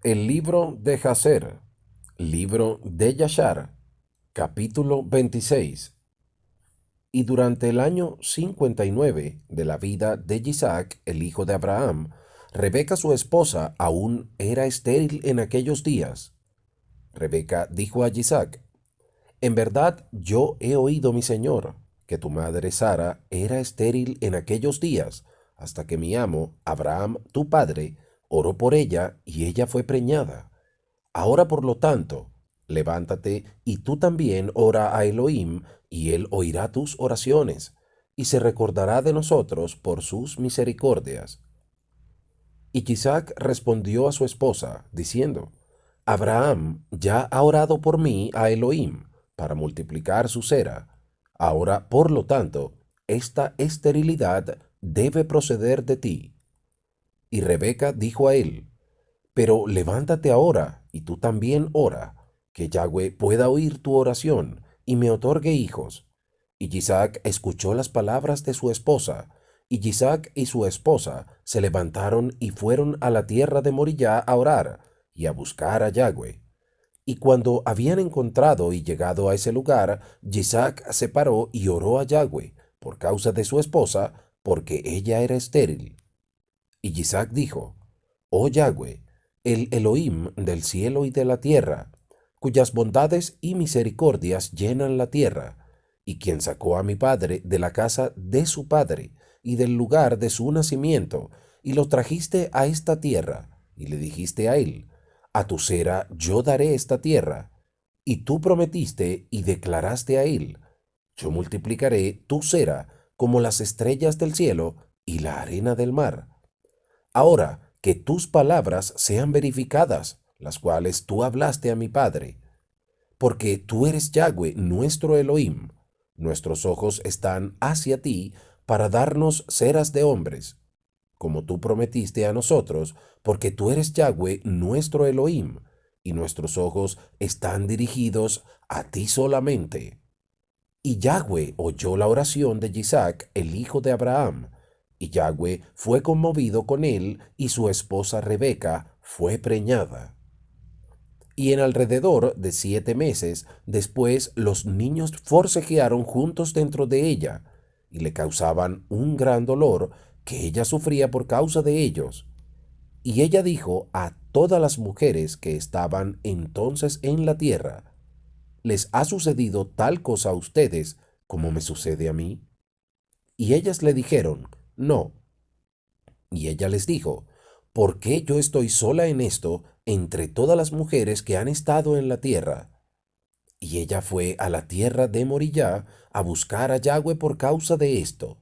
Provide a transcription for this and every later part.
El libro de Jacer, libro de Yashar, capítulo 26. Y durante el año 59 de la vida de Isaac, el hijo de Abraham, Rebeca su esposa aún era estéril en aquellos días. Rebeca dijo a Isaac: En verdad yo he oído, mi señor, que tu madre Sara era estéril en aquellos días, hasta que mi amo, Abraham, tu padre, oró por ella y ella fue preñada. Ahora, por lo tanto, levántate y tú también ora a Elohim, y él oirá tus oraciones, y se recordará de nosotros por sus misericordias. Y Isaac respondió a su esposa, diciendo: Abraham ya ha orado por mí a Elohim, para multiplicar su cera. Ahora, por lo tanto, esta esterilidad debe proceder de ti. Y Rebeca dijo a él: Pero levántate ahora, y tú también ora, que Yahweh pueda oír tu oración y me otorgue hijos. Y Isaac escuchó las palabras de su esposa, y Isaac y su esposa se levantaron y fueron a la tierra de Morillá a orar y a buscar a Yahweh. Y cuando habían encontrado y llegado a ese lugar, Isaac se paró y oró a Yahweh por causa de su esposa, porque ella era estéril. Y Isaac dijo: Oh Yahweh, el Elohim del cielo y de la tierra, cuyas bondades y misericordias llenan la tierra, y quien sacó a mi padre de la casa de su padre y del lugar de su nacimiento, y lo trajiste a esta tierra, y le dijiste a él: A tu cera yo daré esta tierra. Y tú prometiste y declaraste a él: Yo multiplicaré tu cera como las estrellas del cielo y la arena del mar. Ahora que tus palabras sean verificadas, las cuales tú hablaste a mi padre, porque tú eres Yahweh, nuestro Elohim. Nuestros ojos están hacia ti para darnos ceras de hombres, como tú prometiste a nosotros, porque tú eres Yahweh, nuestro Elohim, y nuestros ojos están dirigidos a ti solamente. Y Yahweh oyó la oración de Isaac, el hijo de Abraham, y Yahweh fue conmovido con él, y su esposa Rebeca fue preñada. Y en alrededor de 7 meses después los niños forcejearon juntos dentro de ella, y le causaban un gran dolor que ella sufría por causa de ellos. Y ella dijo a todas las mujeres que estaban entonces en la tierra: ¿Les ha sucedido tal cosa a ustedes como me sucede a mí? Y ellas le dijeron: No. Y ella les dijo: ¿Por qué yo estoy sola en esto entre todas las mujeres que han estado en la tierra? Y ella fue a la tierra de Morillá a buscar a Yahweh por causa de esto.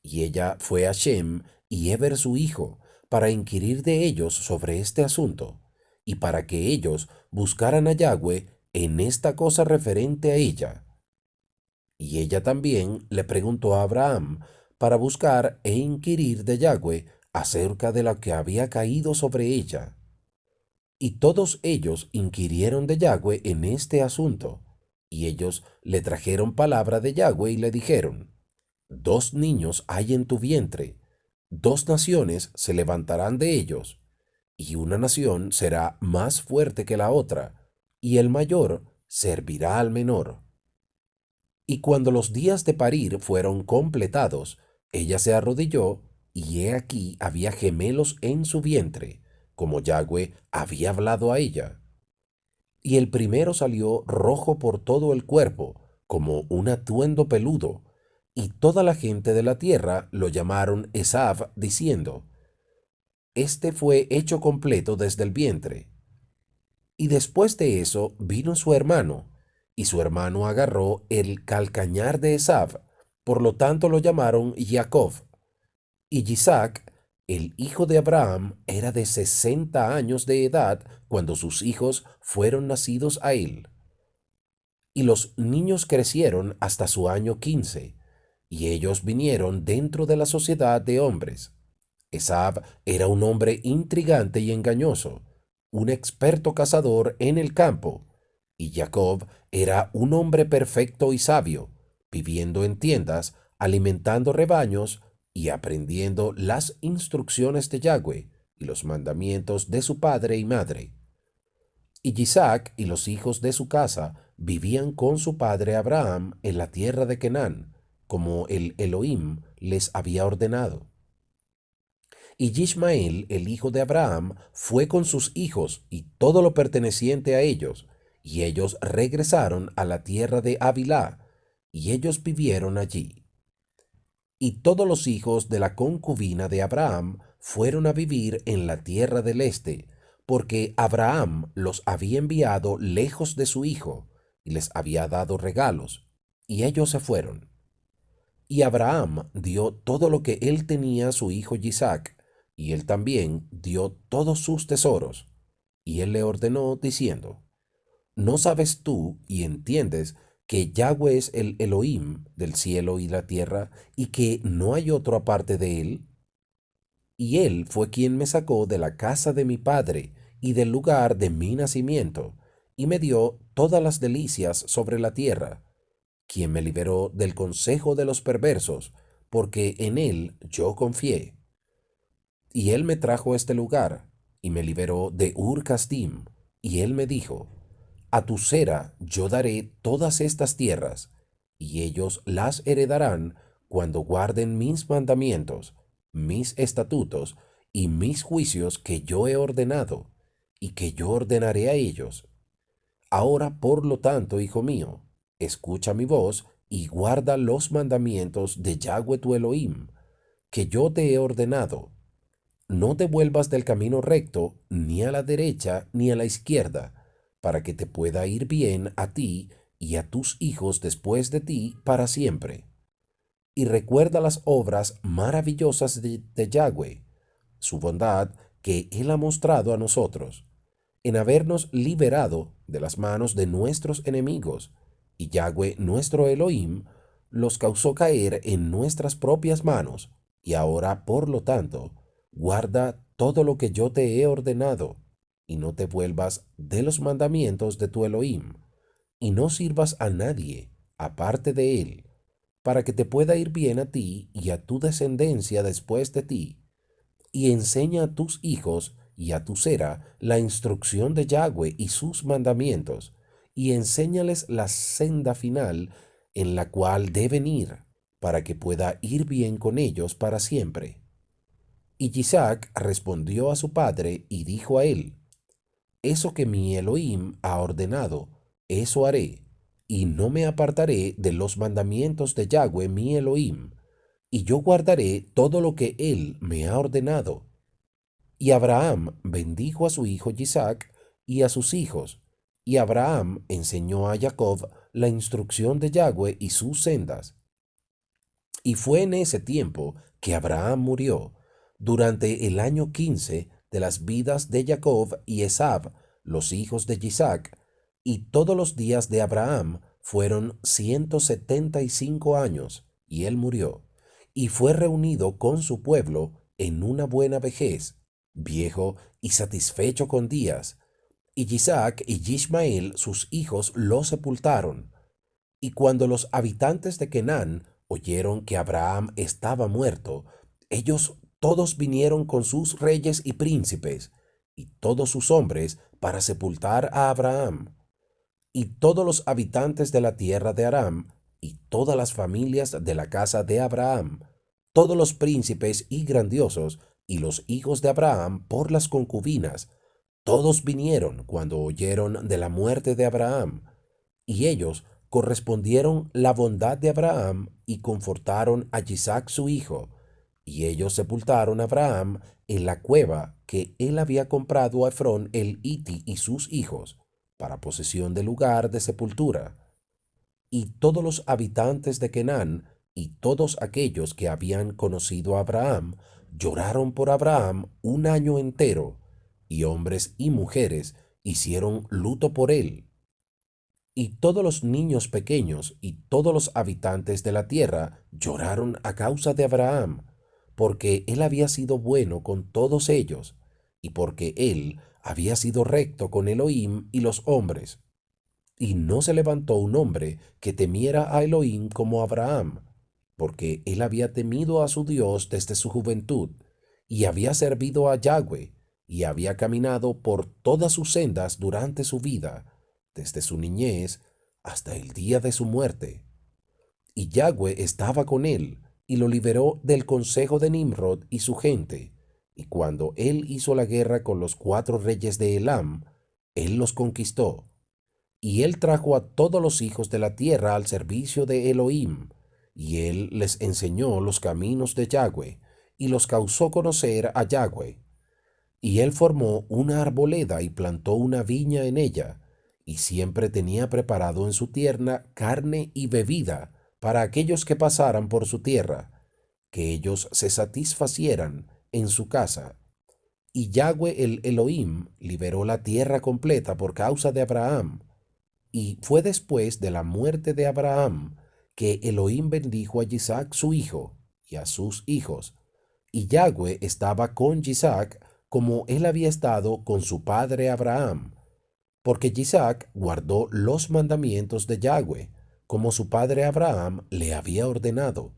Y ella fue a Shem y Eber su hijo, para inquirir de ellos sobre este asunto, y para que ellos buscaran a Yahweh en esta cosa referente a ella. Y ella también le preguntó a Abraham para buscar e inquirir de Yahweh acerca de lo que había caído sobre ella. Y todos ellos inquirieron de Yahweh en este asunto, y ellos le trajeron palabra de Yahweh y le dijeron: Dos niños hay en tu vientre, dos naciones se levantarán de ellos, y una nación será más fuerte que la otra, y el mayor servirá al menor. Y cuando los días de parir fueron completados, ella se arrodilló, y he aquí había gemelos en su vientre, como Yahweh había hablado a ella. Y el primero salió rojo por todo el cuerpo, como un atuendo peludo, y toda la gente de la tierra lo llamaron Esav, diciendo: Este fue hecho completo desde el vientre. Y después de eso vino su hermano, y su hermano agarró el calcañar de Esav, por lo tanto lo llamaron Jacob. Y Isaac, el hijo de Abraham, era de 60 años de edad cuando sus hijos fueron nacidos a él. Y los niños crecieron hasta su año 15, y ellos vinieron dentro de la sociedad de hombres. Esab era un hombre intrigante y engañoso, un experto cazador en el campo, y Jacob era un hombre perfecto y sabio, viviendo en tiendas, alimentando rebaños y aprendiendo las instrucciones de Yahweh, y los mandamientos de su padre y madre. Y Isaac y los hijos de su casa vivían con su padre Abraham en la tierra de Canaán, como el Elohim les había ordenado. Y Ismael, el hijo de Abraham, fue con sus hijos y todo lo perteneciente a ellos, y ellos regresaron a la tierra de Havilá, y ellos vivieron allí. Y todos los hijos de la concubina de Abraham fueron a vivir en la tierra del este, porque Abraham los había enviado lejos de su hijo, y les había dado regalos, y ellos se fueron. Y Abraham dio todo lo que él tenía a su hijo Isaac, y él también dio todos sus tesoros. Y él le ordenó diciendo: ¿No sabes tú y entiendes que Yahweh es el Elohim del cielo y la tierra, y que no hay otro aparte de él? Y él fue quien me sacó de la casa de mi padre y del lugar de mi nacimiento, y me dio todas las delicias sobre la tierra, quien me liberó del consejo de los perversos, porque en él yo confié. Y él me trajo a este lugar, y me liberó de Ur-Kasdim, y él me dijo: a tu cera yo daré todas estas tierras, y ellos las heredarán cuando guarden mis mandamientos, mis estatutos y mis juicios que yo he ordenado, y que yo ordenaré a ellos. Ahora, por lo tanto, hijo mío, escucha mi voz y guarda los mandamientos de Yahweh tu Elohim, que yo te he ordenado. No te vuelvas del camino recto, ni a la derecha ni a la izquierda, para que te pueda ir bien a ti y a tus hijos después de ti para siempre. Y recuerda las obras maravillosas de Yahweh, su bondad que Él ha mostrado a nosotros, en habernos liberado de las manos de nuestros enemigos, y Yahweh nuestro Elohim los causó caer en nuestras propias manos, y ahora, por lo tanto, guarda todo lo que yo te he ordenado, y no te vuelvas de los mandamientos de tu Elohim, y no sirvas a nadie aparte de él, para que te pueda ir bien a ti y a tu descendencia después de ti, y enseña a tus hijos y a tu cera la instrucción de Yahweh y sus mandamientos, y enséñales la senda final en la cual deben ir, para que pueda ir bien con ellos para siempre. Y Isaac respondió a su padre y dijo a él: eso que mi Elohim ha ordenado, eso haré, y no me apartaré de los mandamientos de Yahweh mi Elohim, y yo guardaré todo lo que él me ha ordenado. Y Abraham bendijo a su hijo Isaac y a sus hijos, y Abraham enseñó a Jacob la instrucción de Yahweh y sus sendas. Y fue en ese tiempo que Abraham murió, durante el año 15 de las vidas de Jacob y Esab, los hijos de Isaac, y todos los días de Abraham fueron 175 años, y él murió, y fue reunido con su pueblo en una buena vejez, viejo y satisfecho con días. Y Isaac y Ismael, sus hijos, lo sepultaron. Y cuando los habitantes de Canaán oyeron que Abraham estaba muerto, ellos todos vinieron con sus reyes y príncipes, y todos sus hombres, para sepultar a Abraham. Y todos los habitantes de la tierra de Aram, y todas las familias de la casa de Abraham, todos los príncipes y grandiosos, y los hijos de Abraham por las concubinas, todos vinieron cuando oyeron de la muerte de Abraham, y ellos correspondieron la bondad de Abraham y confortaron a Isaac su hijo, y ellos sepultaron a Abraham en la cueva que él había comprado a Efrón el Hiti y sus hijos, para posesión del lugar de sepultura. Y todos los habitantes de Canaán y todos aquellos que habían conocido a Abraham lloraron por Abraham un año entero, y hombres y mujeres hicieron luto por él. Y todos los niños pequeños y todos los habitantes de la tierra lloraron a causa de Abraham, porque él había sido bueno con todos ellos, y porque él había sido recto con Elohim y los hombres. Y no se levantó un hombre que temiera a Elohim como Abraham, porque él había temido a su Dios desde su juventud, y había servido a Yahweh, y había caminado por todas sus sendas durante su vida, desde su niñez hasta el día de su muerte. Y Yahweh estaba con él, y lo liberó del consejo de Nimrod y su gente. Y cuando él hizo la guerra con los 4 reyes de Elam, él los conquistó. Y él trajo a todos los hijos de la tierra al servicio de Elohim, y él les enseñó los caminos de Yahweh, y los causó conocer a Yahweh. Y él formó una arboleda y plantó una viña en ella, y siempre tenía preparado en su tierra carne y bebida para aquellos que pasaran por su tierra, que ellos se satisfacieran en su casa. Y Yahweh el Elohim liberó la tierra completa por causa de Abraham. Y fue después de la muerte de Abraham que Elohim bendijo a Isaac su hijo y a sus hijos. Y Yahweh estaba con Isaac como él había estado con su padre Abraham, porque Isaac guardó los mandamientos de Yahweh, como su padre Abraham le había ordenado.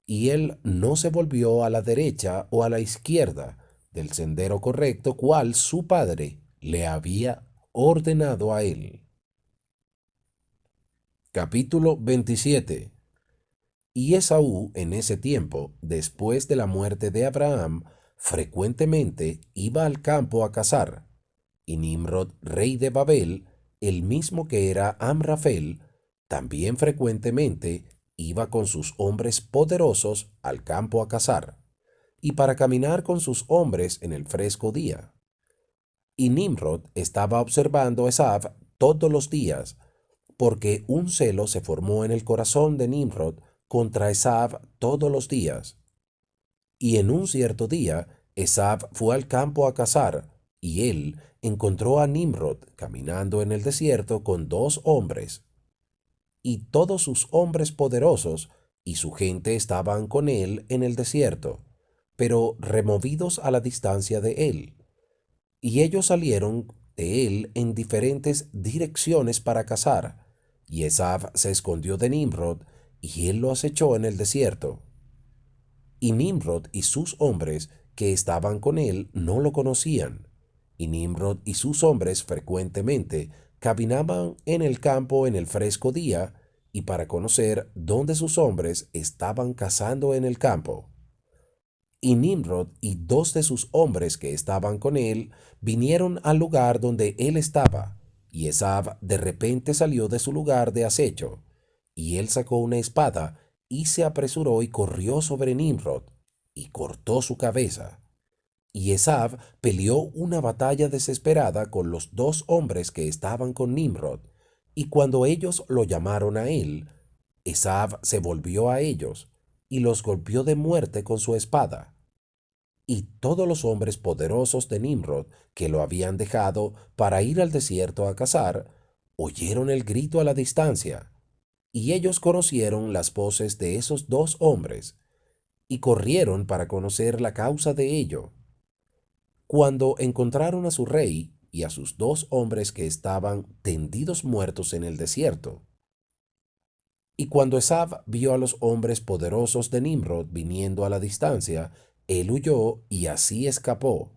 Y él no se volvió a la derecha o a la izquierda del sendero correcto cual su padre le había ordenado a él. Capítulo 27. Y Esaú en ese tiempo, después de la muerte de Abraham, frecuentemente iba al campo a cazar. Y Nimrod, rey de Babel, el mismo que era Amrafel, también frecuentemente iba con sus hombres poderosos al campo a cazar, y para caminar con sus hombres en el fresco día. Y Nimrod estaba observando a Esab todos los días, porque un celo se formó en el corazón de Nimrod contra Esab todos los días. Y en un cierto día, Esab fue al campo a cazar, y él encontró a Nimrod caminando en el desierto con 2 hombres. Y todos sus hombres poderosos y su gente estaban con él en el desierto, pero removidos a la distancia de él. Y ellos salieron de él en diferentes direcciones para cazar, y Esab se escondió de Nimrod, y él lo acechó en el desierto. Y Nimrod y sus hombres que estaban con él no lo conocían, y Nimrod y sus hombres frecuentemente caminaban en el campo en el fresco día, y para conocer dónde sus hombres estaban cazando en el campo. Y Nimrod y 2 de sus hombres que estaban con él vinieron al lugar donde él estaba, y Esab de repente salió de su lugar de acecho, y él sacó una espada y se apresuró y corrió sobre Nimrod, y cortó su cabeza. Y Esab peleó una batalla desesperada con los 2 hombres que estaban con Nimrod, y cuando ellos lo llamaron a él, Esab se volvió a ellos, y los golpeó de muerte con su espada. Y todos los hombres poderosos de Nimrod, que lo habían dejado para ir al desierto a cazar, oyeron el grito a la distancia, y ellos conocieron las voces de esos 2 hombres, y corrieron para conocer la causa de ello. Cuando encontraron a su rey y a sus 2 hombres que estaban tendidos muertos en el desierto, y cuando Esab vio a los hombres poderosos de Nimrod viniendo a la distancia, él huyó y así escapó.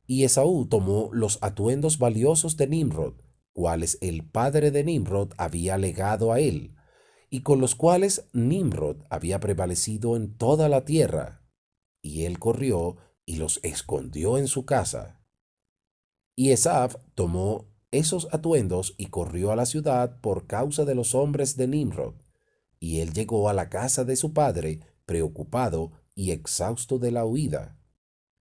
Y Esaú tomó los atuendos valiosos de Nimrod, cuales el padre de Nimrod había legado a él, y con los cuales Nimrod había prevalecido en toda la tierra. Y él corrió y los escondió en su casa. Y Esab tomó esos atuendos y corrió a la ciudad por causa de los hombres de Nimrod. Y él llegó a la casa de su padre, preocupado y exhausto de la huida,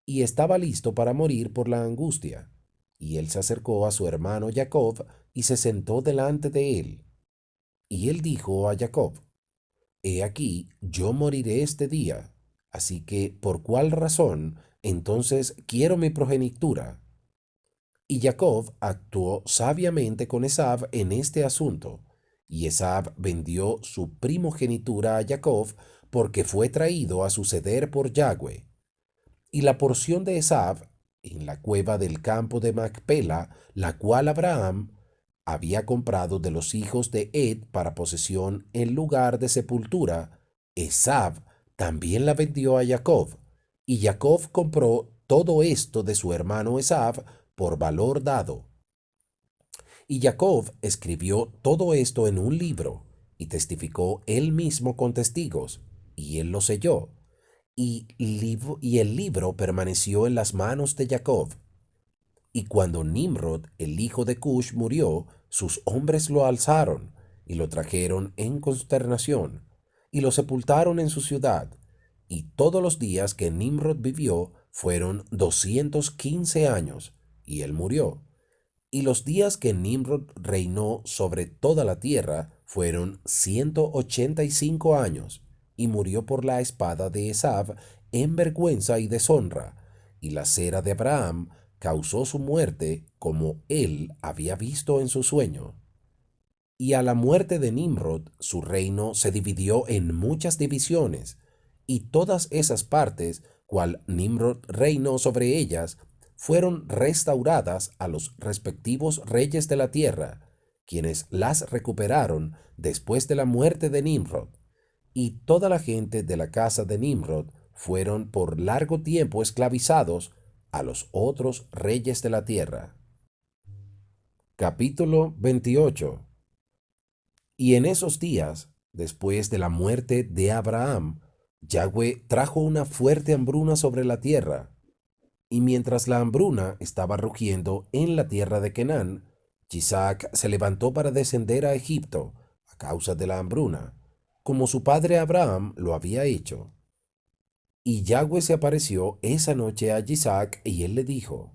y estaba listo para morir por la angustia. Y él se acercó a su hermano Jacob y se sentó delante de él. Y él dijo a Jacob: He aquí, yo moriré este día, así que ¿por cuál razón entonces quiero mi progenitura? Y Jacob actuó sabiamente con Esab en este asunto, y Esab vendió su primogenitura a Jacob porque fue traído a suceder por Yahweh. Y la porción de Esab en la cueva del campo de Macpela, la cual Abraham había comprado de los hijos de Ed para posesión en lugar de sepultura, Esab también la vendió a Jacob, Y Jacob compró todo esto de su hermano Esav por valor dado. Y Jacob escribió todo esto en un libro, y testificó él mismo con testigos, y él lo selló. Y el libro permaneció en las manos de Jacob. Y cuando Nimrod, el hijo de Cush, murió, sus hombres lo alzaron y lo trajeron en consternación, y lo sepultaron en su ciudad. Y todos los días que Nimrod vivió fueron 215 años, y él murió. Y los días que Nimrod reinó sobre toda la tierra fueron 185 años, y murió por la espada de Esav en vergüenza y deshonra, y la cera de Abraham causó su muerte como él había visto en su sueño. Y a la muerte de Nimrod, su reino se dividió en muchas divisiones, y todas esas partes, cual Nimrod reinó sobre ellas, fueron restauradas a los respectivos reyes de la tierra, quienes las recuperaron después de la muerte de Nimrod. Y toda la gente de la casa de Nimrod fueron por largo tiempo esclavizados a los otros reyes de la tierra. Capítulo 28. Y en esos días, después de la muerte de Abraham, Yahweh trajo una fuerte hambruna sobre la tierra. Y mientras la hambruna estaba rugiendo en la tierra de Canaán, Isaac se levantó para descender a Egipto a causa de la hambruna, como su padre Abraham lo había hecho. Y Yahweh se apareció esa noche a Isaac y él le dijo: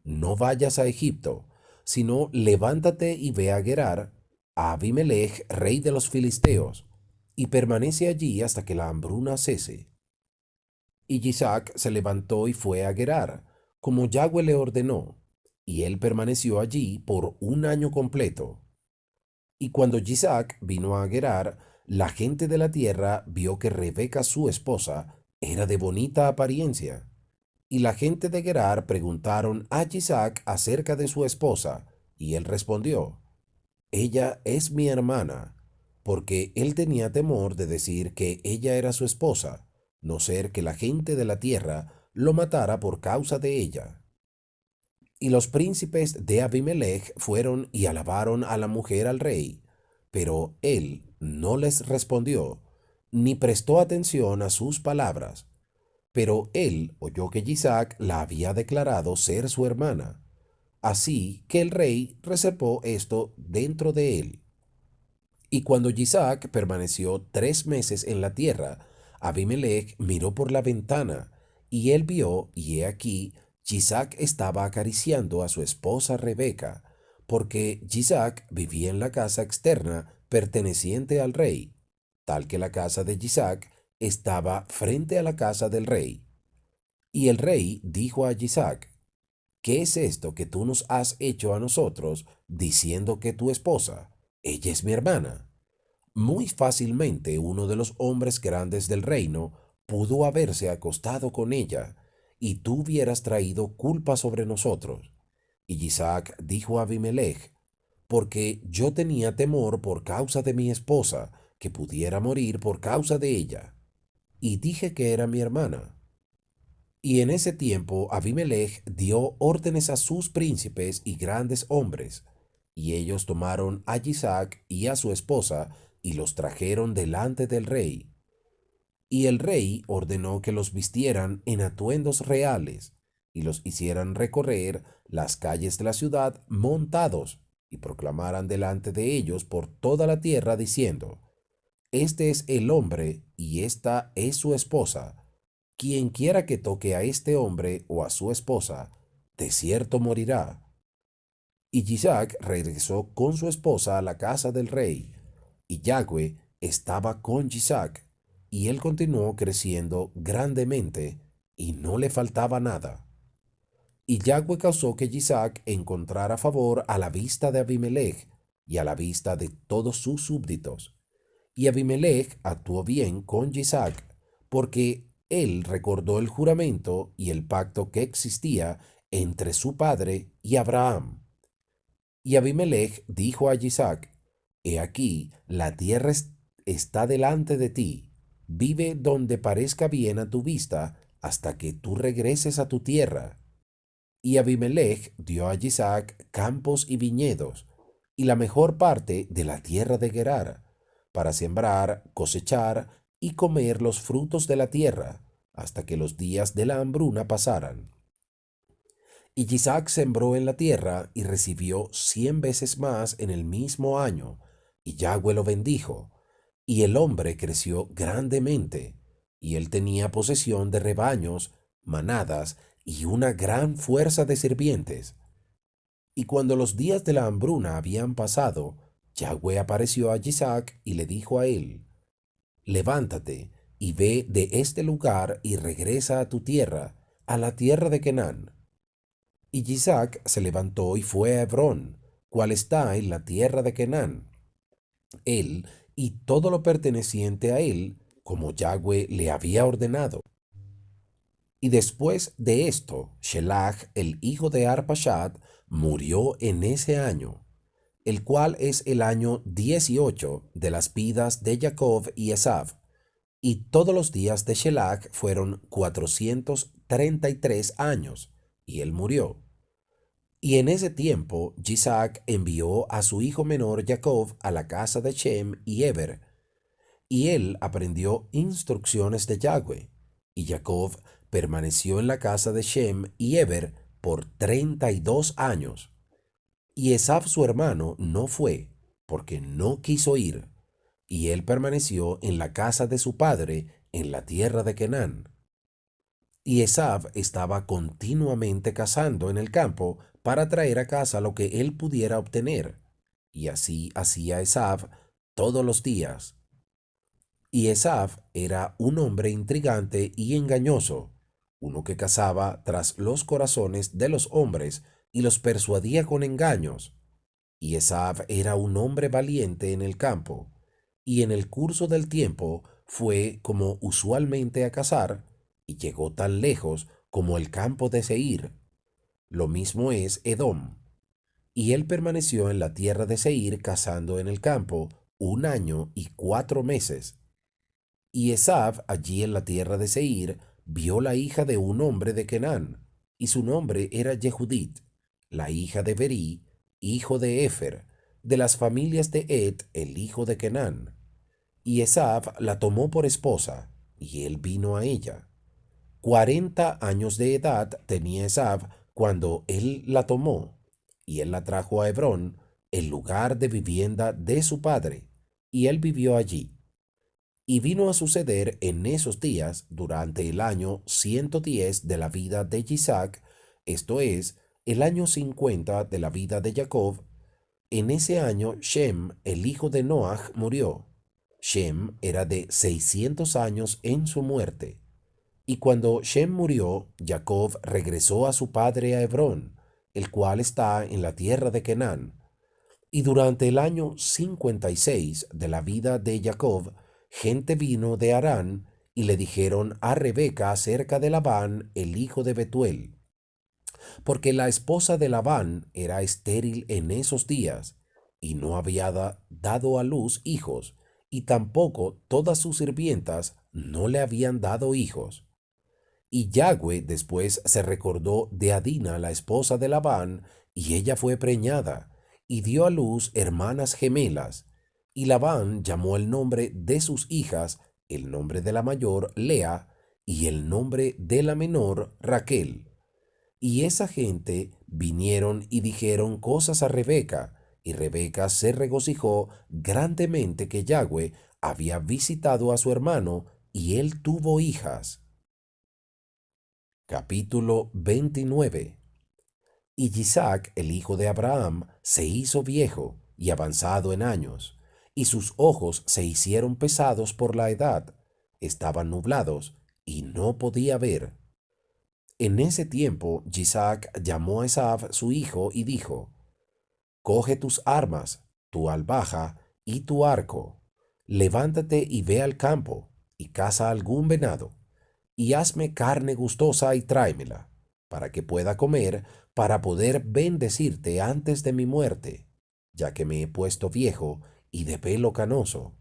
No vayas a Egipto, sino levántate y ve a Gerar, a Abimelech, rey de los filisteos, y permanece allí hasta que la hambruna cese. Y Isaac se levantó y fue a Gerar, como Yahweh le ordenó, y él permaneció allí por un año completo. Y cuando Isaac vino a Gerar, la gente de la tierra vio que Rebeca su esposa era de bonita apariencia. Y la gente de Gerar preguntaron a Isaac acerca de su esposa, y él respondió: Ella es mi hermana, porque él tenía temor de decir que ella era su esposa, no ser que la gente de la tierra lo matara por causa de ella. Y los príncipes de Abimelech fueron y alabaron a la mujer al rey, pero él no les respondió, ni prestó atención a sus palabras. Pero él oyó que Isaac la había declarado ser su hermana, así que el rey reservó esto dentro de él. Y cuando Isaac permaneció 3 meses en la tierra, Abimelech miró por la ventana, y él vio, y he aquí, Isaac estaba acariciando a su esposa Rebeca, porque Isaac vivía en la casa externa perteneciente al rey, tal que la casa de Isaac estaba frente a la casa del rey. Y el rey dijo a Isaac: ¿Qué es esto que tú nos has hecho a nosotros, diciendo que tu esposa, ella es mi hermana? Muy fácilmente uno de los hombres grandes del reino pudo haberse acostado con ella, y tú hubieras traído culpa sobre nosotros. Y Isaac dijo a Abimelech: Porque yo tenía temor por causa de mi esposa, que pudiera morir por causa de ella, y dije que era mi hermana. Y en ese tiempo Abimelech dio órdenes a sus príncipes y grandes hombres, y ellos tomaron a Isaac y a su esposa y los trajeron delante del rey. Y el rey ordenó que los vistieran en atuendos reales y los hicieran recorrer las calles de la ciudad montados, y proclamaran delante de ellos por toda la tierra diciendo: Este es el hombre y esta es su esposa. Quien quiera que toque a este hombre o a su esposa, de cierto morirá. Y Isaac regresó con su esposa a la casa del rey, y Yahweh estaba con Isaac, y él continuó creciendo grandemente, y no le faltaba nada. Y Yahweh causó que Isaac encontrara favor a la vista de Abimelech y a la vista de todos sus súbditos. Y Abimelech actuó bien con Isaac, porque él recordó el juramento y el pacto que existía entre su padre y Abraham. Y Abimelech dijo a Isaac: He aquí, la tierra está delante de ti, vive donde parezca bien a tu vista, hasta que tú regreses a tu tierra. Y Abimelech dio a Isaac campos y viñedos, y la mejor parte de la tierra de Gerar, para sembrar, cosechar y comer los frutos de la tierra, hasta que los días de la hambruna pasaran. Y Isaac sembró en la tierra y recibió 100 veces más en el mismo año, y Yahweh lo bendijo. Y el hombre creció grandemente, y él tenía posesión de rebaños, manadas y una gran fuerza de sirvientes. Y cuando los días de la hambruna habían pasado, Yahweh apareció a Isaac y le dijo a él: Levántate y ve de este lugar y regresa a tu tierra, a la tierra de Canaán. Y Isaac se levantó y fue a Hebrón, cual está en la tierra de Canaán, él y todo lo perteneciente a él, como Yahweh le había ordenado. Y después de esto, Shelach, el hijo de Arpachshad, murió en ese año, el cual es el año 18 de las vidas de Jacob y Esav. Y todos los días de Shelach fueron 433 años, y él murió. Y en ese tiempo Isaac envió a su hijo menor Jacob a la casa de Shem y Eber, y él aprendió instrucciones de Yahweh. Y Jacob permaneció en la casa de Shem y Eber por 32 años. Y Esav su hermano no fue, porque no quiso ir, y él permaneció en la casa de su padre en la tierra de Canaán. Y Esav estaba continuamente cazando en el campo para traer a casa lo que él pudiera obtener. Y así hacía Esav todos los días. Y Esav era un hombre intrigante y engañoso, uno que cazaba tras los corazones de los hombres y los persuadía con engaños. Y Esav era un hombre valiente en el campo, y en el curso del tiempo fue como usualmente a cazar, y llegó tan lejos como el campo de Seir. Lo mismo es Edom. Y él permaneció en la tierra de Seir cazando en el campo 1 año y 4 meses. Y Esav allí en la tierra de Seir vio la hija de un hombre de Canaán, y su nombre era Yehudit, la hija de Berí, hijo de Efer, de las familias de Ed, el hijo de Canaán. Y Esav la tomó por esposa, y él vino a ella. 40 años de edad tenía Esav cuando él la tomó, y él la trajo a Hebrón, el lugar de vivienda de su padre, y él vivió allí. Y vino a suceder en esos días, durante el año 110 de la vida de Isaac, esto es, el año 50 de la vida de Jacob. En ese año Shem, el hijo de Noach, murió. Shem era de 600 años en su muerte. Y cuando Shem murió, Jacob regresó a su padre a Hebrón, el cual está en la tierra de Canaán. Y durante el año 56 de la vida de Jacob, gente vino de Harán y le dijeron a Rebeca acerca de Labán, el hijo de Betuel, porque la esposa de Labán era estéril en esos días y no había dado a luz hijos, y tampoco todas sus sirvientas no le habían dado hijos. Y Yahweh después se recordó de Adina, la esposa de Labán, y ella fue preñada, y dio a luz hermanas gemelas. Y Labán llamó el nombre de sus hijas, el nombre de la mayor, Lea, y el nombre de la menor, Raquel. Y esa gente vinieron y dijeron cosas a Rebeca, y Rebeca se regocijó grandemente que Yahweh había visitado a su hermano, y él tuvo hijas. Capítulo 29. Y Isaac, el hijo de Abraham, se hizo viejo y avanzado en años, y sus ojos se hicieron pesados por la edad, estaban nublados, y no podía ver. En ese tiempo Isaac llamó a Esav su hijo y dijo: Coge tus armas, tu albaja y tu arco, levántate y ve al campo, y caza algún venado, y hazme carne gustosa y tráemela, para que pueda comer, para poder bendecirte antes de mi muerte, ya que me he puesto viejo y de pelo canoso.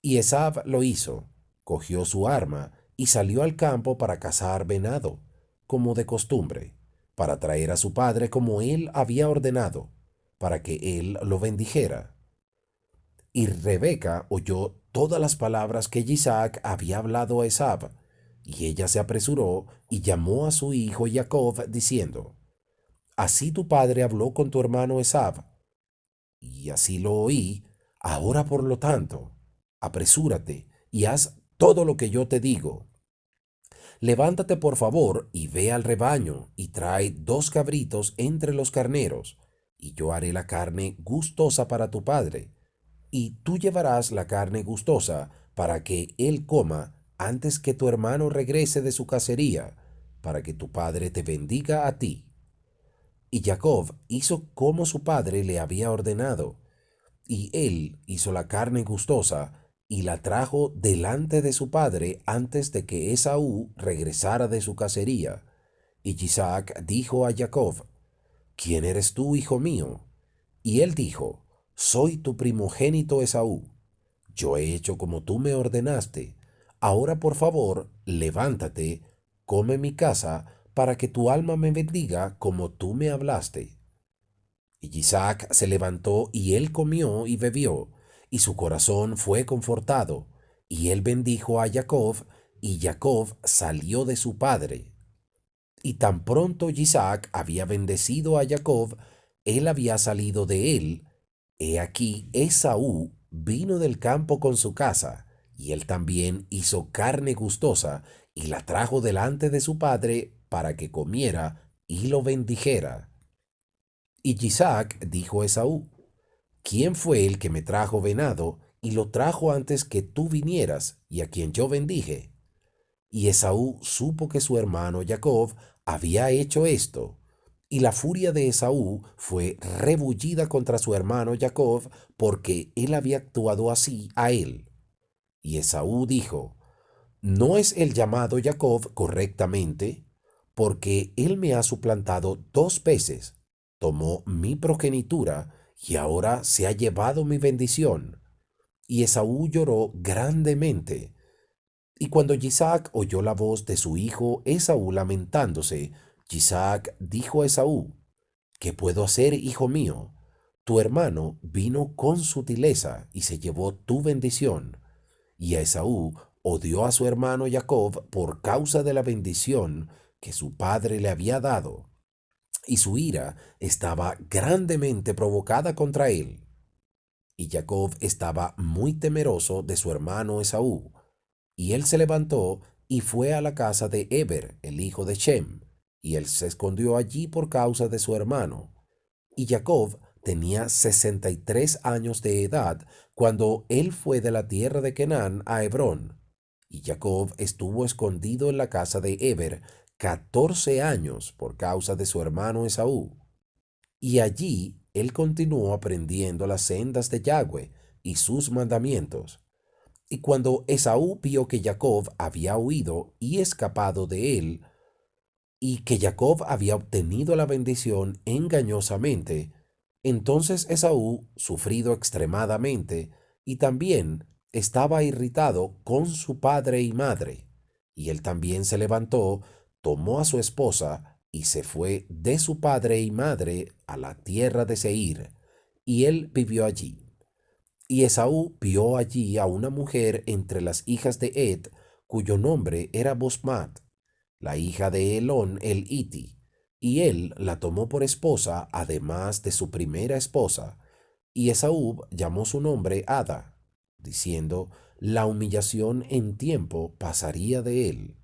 Y Esav lo hizo, cogió su arma y salió al campo para cazar venado, como de costumbre, para traer a su padre como él había ordenado, para que él lo bendijera. Y Rebeca oyó todas las palabras que Isaac había hablado a Esab, y ella se apresuró y llamó a su hijo Jacob, diciendo, Así tu padre habló con tu hermano Esab, y así lo oí. Ahora por lo tanto, apresúrate y haz todo lo que yo te digo. Levántate por favor y ve al rebaño y trae 2 cabritos entre los carneros, y yo haré la carne gustosa para tu padre, y tú llevarás la carne gustosa para que él coma antes que tu hermano regrese de su cacería, para que tu padre te bendiga a ti. Y Jacob hizo como su padre le había ordenado, y él hizo la carne gustosa y la trajo delante de su padre antes de que Esaú regresara de su cacería. Y Isaac dijo a Jacob, ¿Quién eres tú, hijo mío? Y él dijo, Soy tu primogénito Esaú. Yo he hecho como tú me ordenaste. Ahora, por favor, levántate, come mi casa, para que tu alma me bendiga como tú me hablaste. Y Isaac se levantó y él comió y bebió, y su corazón fue confortado, y él bendijo a Jacob, y Jacob salió de su padre. Y tan pronto Isaac había bendecido a Jacob, él había salido de él. He aquí Esaú vino del campo con su casa, y él también hizo carne gustosa, y la trajo delante de su padre para que comiera y lo bendijera. Y Isaac dijo a Esaú, ¿quién fue el que me trajo venado y lo trajo antes que tú vinieras y a quien yo bendije? Y Esaú supo que su hermano Jacob había hecho esto, y la furia de Esaú fue rebullida contra su hermano Jacob porque él había actuado así a él. Y Esaú dijo, ¿no es el llamado Jacob correctamente? Porque él me ha suplantado 2 veces, tomó mi progenitura y ahora se ha llevado mi bendición. Y Esaú lloró grandemente. Y cuando Isaac oyó la voz de su hijo Esaú lamentándose, Isaac dijo a Esaú, ¿qué puedo hacer, hijo mío? Tu hermano vino con sutileza y se llevó tu bendición. Y a Esaú odió a su hermano Jacob por causa de la bendición que su padre le había dado, y su ira estaba grandemente provocada contra él. Y Jacob estaba muy temeroso de su hermano Esaú, y él se levantó y fue a la casa de Eber, el hijo de Shem, y él se escondió allí por causa de su hermano. Y Jacob tenía 63 años de edad cuando él fue de la tierra de Canaán a Hebrón. Y Jacob estuvo escondido en la casa de Eber 14 años por causa de su hermano Esaú. Y allí él continuó aprendiendo las sendas de Yahweh y sus mandamientos. Y cuando Esaú vio que Jacob había huido y escapado de él, y que Jacob había obtenido la bendición engañosamente, entonces Esaú, sufrido extremadamente, y también estaba irritado con su padre y madre, y él también se levantó, tomó a su esposa, y se fue de su padre y madre a la tierra de Seir, y él vivió allí. Y Esaú vio allí a una mujer entre las hijas de Ed, cuyo nombre era Bosmat, la hija de Elón el Hiti, y él la tomó por esposa, además de su primera esposa. Y Esaú llamó su nombre Ada, diciendo, la humillación en tiempo pasaría de él.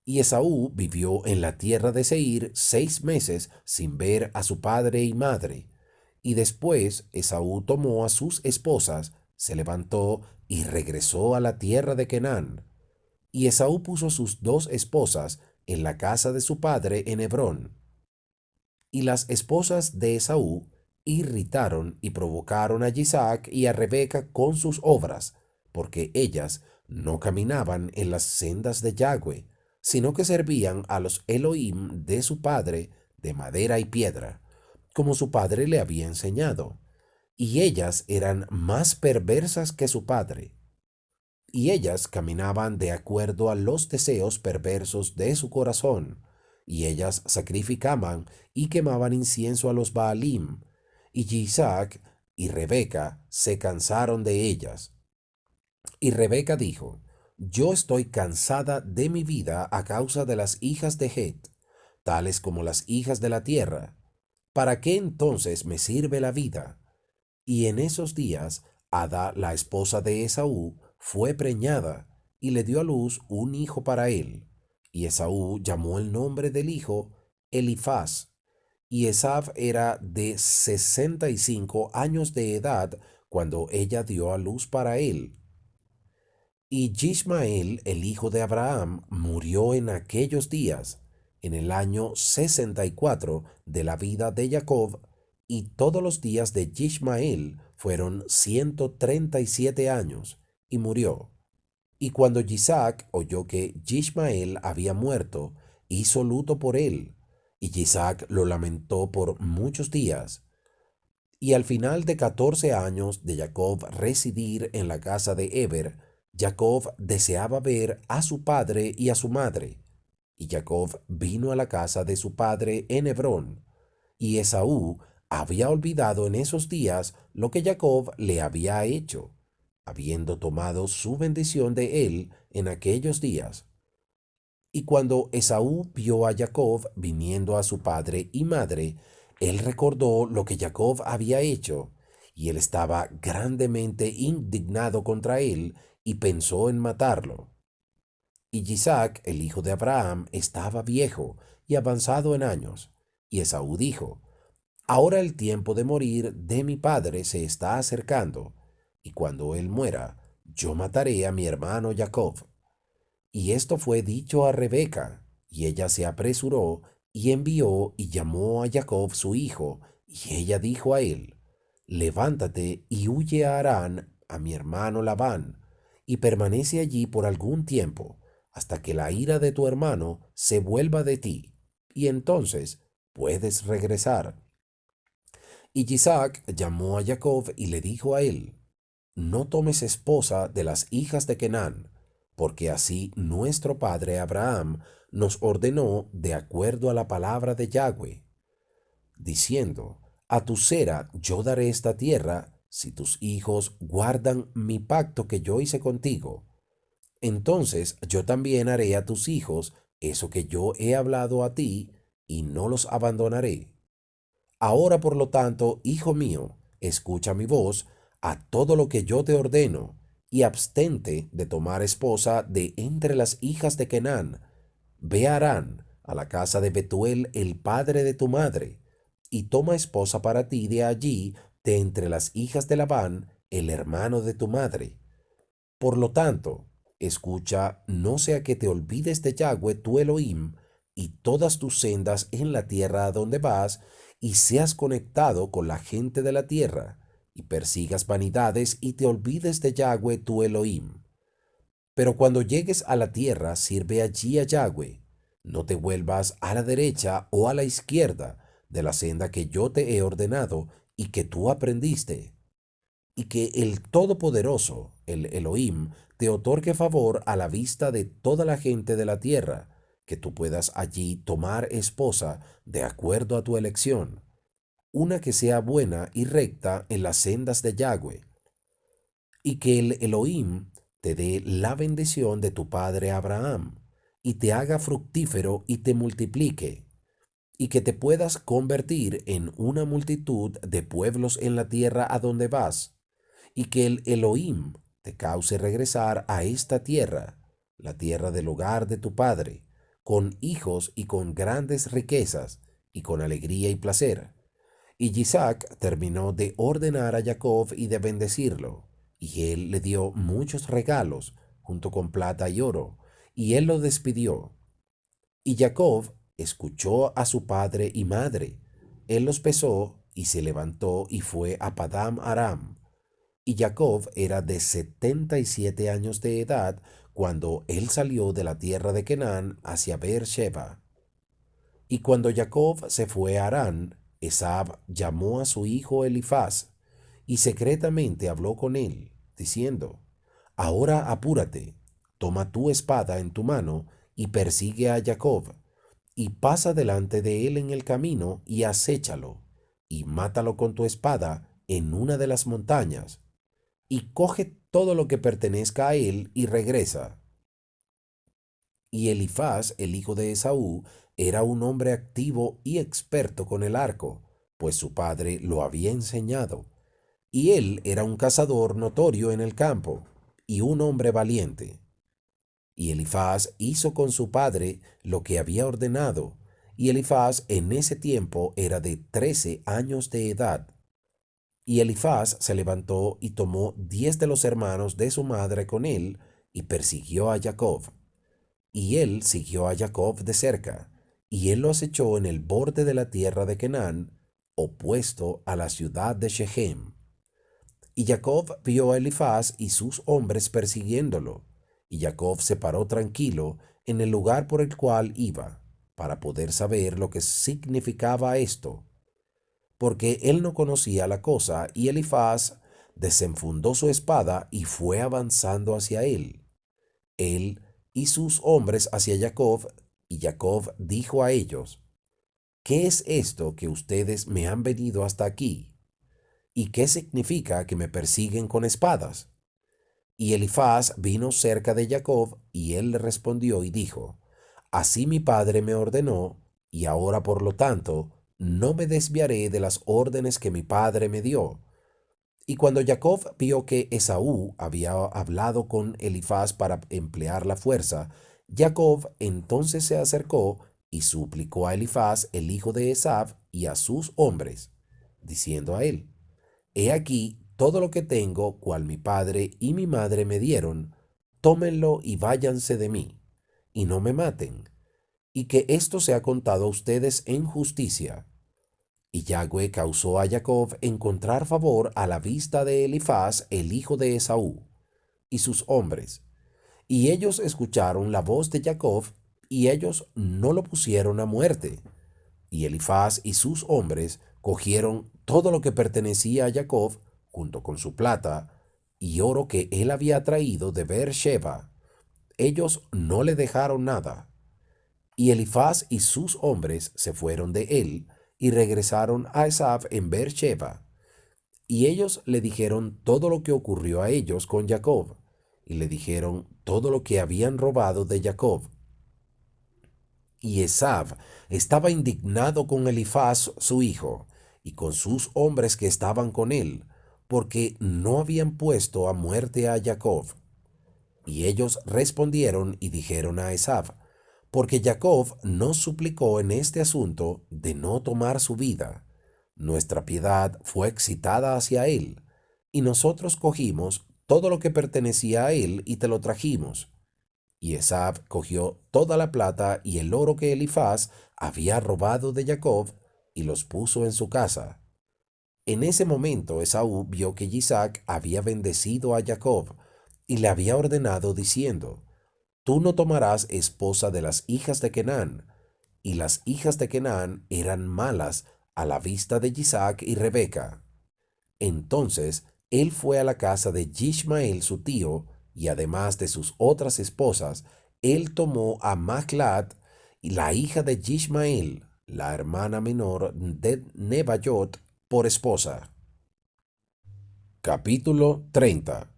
Y Esaú vivió en la tierra de Seir 6 meses sin ver a su padre y madre. Y después Esaú tomó a sus esposas, se levantó y regresó a la tierra de Canaán. Y Esaú puso sus 2 esposas en la casa de su padre en Hebrón. Y las esposas de Esaú irritaron y provocaron a Isaac y a Rebeca con sus obras, porque ellas no caminaban en las sendas de Yahweh, sino que servían a los Elohim de su padre de madera y piedra, como su padre le había enseñado. Y ellas eran más perversas que su padre. y ellas caminaban de acuerdo a los deseos perversos de su corazón, y ellas sacrificaban y quemaban incienso a los Baalim, y Isaac y Rebeca se cansaron de ellas. Y Rebeca dijo, yo estoy cansada de mi vida a causa de las hijas de Het, tales como las hijas de la tierra. ¿Para qué entonces me sirve la vida? Y en esos días, Ada, la esposa de Esaú, fue preñada y le dio a luz un hijo para él. Y Esaú llamó el nombre del hijo Elifaz. Y Esaf era de 65 años de edad cuando ella dio a luz para él. Y Ismael, el hijo de Abraham, murió en aquellos días, en el año 64 de la vida de Jacob, y todos los días de Ismael fueron 137 años, y murió. Y cuando Isaac oyó que Ismael había muerto, hizo luto por él, y Isaac lo lamentó por muchos días. Y al final de 14 años de Jacob residir en la casa de Eber, Jacob deseaba ver a su padre y a su madre. Y Jacob vino a la casa de su padre en Hebrón. Y Esaú había olvidado en esos días lo que Jacob le había hecho, habiendo tomado su bendición de él en aquellos días. Y cuando Esaú vio a Jacob viniendo a su padre y madre, él recordó lo que Jacob había hecho, y él estaba grandemente indignado contra él y pensó en matarlo. Y Isaac, el hijo de Abraham, estaba viejo y avanzado en años. Y Esaú dijo, ahora el tiempo de morir de mi padre se está acercando, y cuando él muera, yo mataré a mi hermano Jacob. Y esto fue dicho a Rebeca, y ella se apresuró y envió y llamó a Jacob su hijo, y ella dijo a él, levántate y huye a Harán a mi hermano Labán, y permanece allí por algún tiempo, hasta que la ira de tu hermano se vuelva de ti, y entonces puedes regresar. Y Isaac llamó a Jacob y le dijo a él, no tomes esposa de las hijas de Kenán, porque así nuestro padre Abraham nos ordenó de acuerdo a la palabra de Yahweh, diciendo, a tu cera yo daré esta tierra si tus hijos guardan mi pacto que yo hice contigo. Entonces yo también haré a tus hijos eso que yo he hablado a ti, y no los abandonaré. Ahora, por lo tanto, hijo mío, escucha mi voz a todo lo que yo te ordeno, y abstente de tomar esposa de entre las hijas de Kenán. Ve a Harán, a la casa de Betuel, el padre de tu madre, y toma esposa para ti de allí, de entre las hijas de Labán, el hermano de tu madre. Por lo tanto, escucha, no sea que te olvides de Yahweh tu Elohim y todas tus sendas en la tierra a donde vas, y seas conectado con la gente de la tierra, y persigas vanidades y te olvides de Yahweh tu Elohim. Pero cuando llegues a la tierra, sirve allí a Yahweh. No te vuelvas a la derecha o a la izquierda de la senda que yo te he ordenado y que tú aprendiste, y que el Todopoderoso, el Elohim, te otorgue favor a la vista de toda la gente de la tierra, que tú puedas allí tomar esposa de acuerdo a tu elección, una que sea buena y recta en las sendas de Yahweh, y que el Elohim te dé la bendición de tu padre Abraham, y te haga fructífero y te multiplique, y que te puedas convertir en una multitud de pueblos en la tierra a donde vas, y que el Elohim te cause regresar a esta tierra, la tierra del hogar de tu padre, con hijos y con grandes riquezas, y con alegría y placer. Y Isaac terminó de ordenar a Jacob y de bendecirlo, y él le dio muchos regalos, junto con plata y oro, y él lo despidió. Y Jacob escuchó a su padre y madre. Él los pesó y se levantó y fue a Padam Aram. Y Jacob era de 77 años de edad cuando él salió de la tierra de Canaán hacia Beer-sheba. Y cuando Jacob se fue a Harán, Esab llamó a su hijo Elifaz y secretamente habló con él, diciendo, Ahora apúrate, toma tu espada en tu mano y persigue a Jacob, y pasa delante de él en el camino y acéchalo, y mátalo con tu espada en una de las montañas, y coge todo lo que pertenezca a él y regresa. Y Elifaz, el hijo de Esaú, era un hombre activo y experto con el arco, pues su padre lo había enseñado. Y él era un cazador notorio en el campo, y un hombre valiente. Y Elifaz hizo con su padre lo que había ordenado, y Elifaz en ese tiempo era de 13 años de edad. Y Elifaz se levantó y tomó 10 de los hermanos de su madre con él, y persiguió a Jacob. Y él siguió a Jacob de cerca, y él lo acechó en el borde de la tierra de Canaán, opuesto a la ciudad de Shechem. Y Jacob vio a Elifaz y sus hombres persiguiéndolo, y Jacob se paró tranquilo en el lugar por el cual iba, para poder saber lo que significaba esto, porque él no conocía la cosa, y Elifaz desenfundó su espada y fue avanzando hacia él y sus hombres hacia Jacob, y Jacob dijo a ellos: ¿Qué es esto que ustedes me han venido hasta aquí? ¿Y qué significa que me persiguen con espadas? Y Elifaz vino cerca de Jacob, y él le respondió y dijo: Así mi padre me ordenó, y ahora por lo tanto no me desviaré de las órdenes que mi padre me dio. Y cuando Jacob vio que Esaú había hablado con Elifaz para emplear la fuerza, Jacob entonces se acercó y suplicó a Elifaz, el hijo de Esaf, y a sus hombres, diciendo a él: He aquí todo lo que tengo, cual mi padre y mi madre me dieron, tómenlo y váyanse de mí, y no me maten, y que esto sea contado a ustedes en justicia. Y Yahweh causó a Jacob encontrar favor a la vista de Elifaz, el hijo de Esaú, y sus hombres. Y ellos escucharon la voz de Jacob, y ellos no lo pusieron a muerte. Y Elifaz y sus hombres cogieron todo lo que pertenecía a Jacob, junto con su plata y oro que él había traído de Beer-sheba. Ellos no le dejaron nada. Y Elifaz y sus hombres se fueron de él y regresaron a Esaf en Beer-sheba. Y ellos le dijeron todo lo que ocurrió a ellos con Jacob, y le dijeron todo lo que habían robado de Jacob. Y Esaf estaba indignado con Elifaz su hijo, y con sus hombres que estaban con él, porque no habían puesto a muerte a Jacob. Y ellos respondieron y dijeron a Esaf: porque Jacob nos suplicó en este asunto de no tomar su vida, nuestra piedad fue excitada hacia él, y nosotros cogimos todo lo que pertenecía a él y te lo trajimos. Y Esaf cogió toda la plata y el oro que Elifaz había robado de Jacob, y los puso en su casa. En ese momento Esaú vio que Isaac había bendecido a Jacob, y le había ordenado diciendo: Tú no tomarás esposa de las hijas de Canaán. Y las hijas de Canaán eran malas a la vista de Isaac y Rebeca. Entonces él fue a la casa de Ishmael su tío, y además de sus otras esposas, él tomó a Mahlat, la hija de Ishmael, la hermana menor de Neballot, por esposa. Capítulo 30.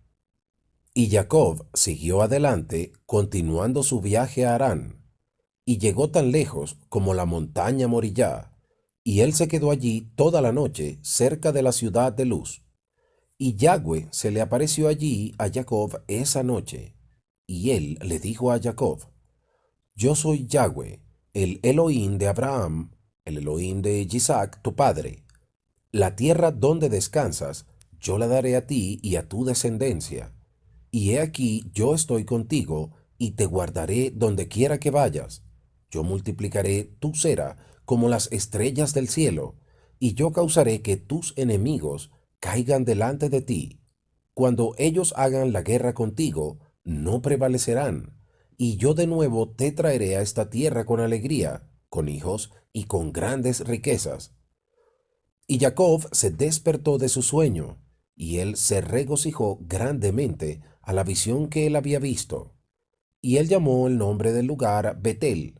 Y Jacob siguió adelante, continuando su viaje a Harán, y llegó tan lejos como la montaña Morillá, y él se quedó allí toda la noche cerca de la ciudad de Luz. Y Yahweh se le apareció allí a Jacob esa noche, y él le dijo a Jacob: Yo soy Yahweh, el Elohim de Abraham, el Elohim de Isaac tu padre. La tierra donde descansas, yo la daré a ti y a tu descendencia. Y he aquí yo estoy contigo, y te guardaré donde quiera que vayas. Yo multiplicaré tu cera como las estrellas del cielo, y yo causaré que tus enemigos caigan delante de ti. Cuando ellos hagan la guerra contigo, no prevalecerán. Y yo de nuevo te traeré a esta tierra con alegría, con hijos y con grandes riquezas. Y Jacob se despertó de su sueño, y él se regocijó grandemente a la visión que él había visto. Y él llamó el nombre del lugar Betel.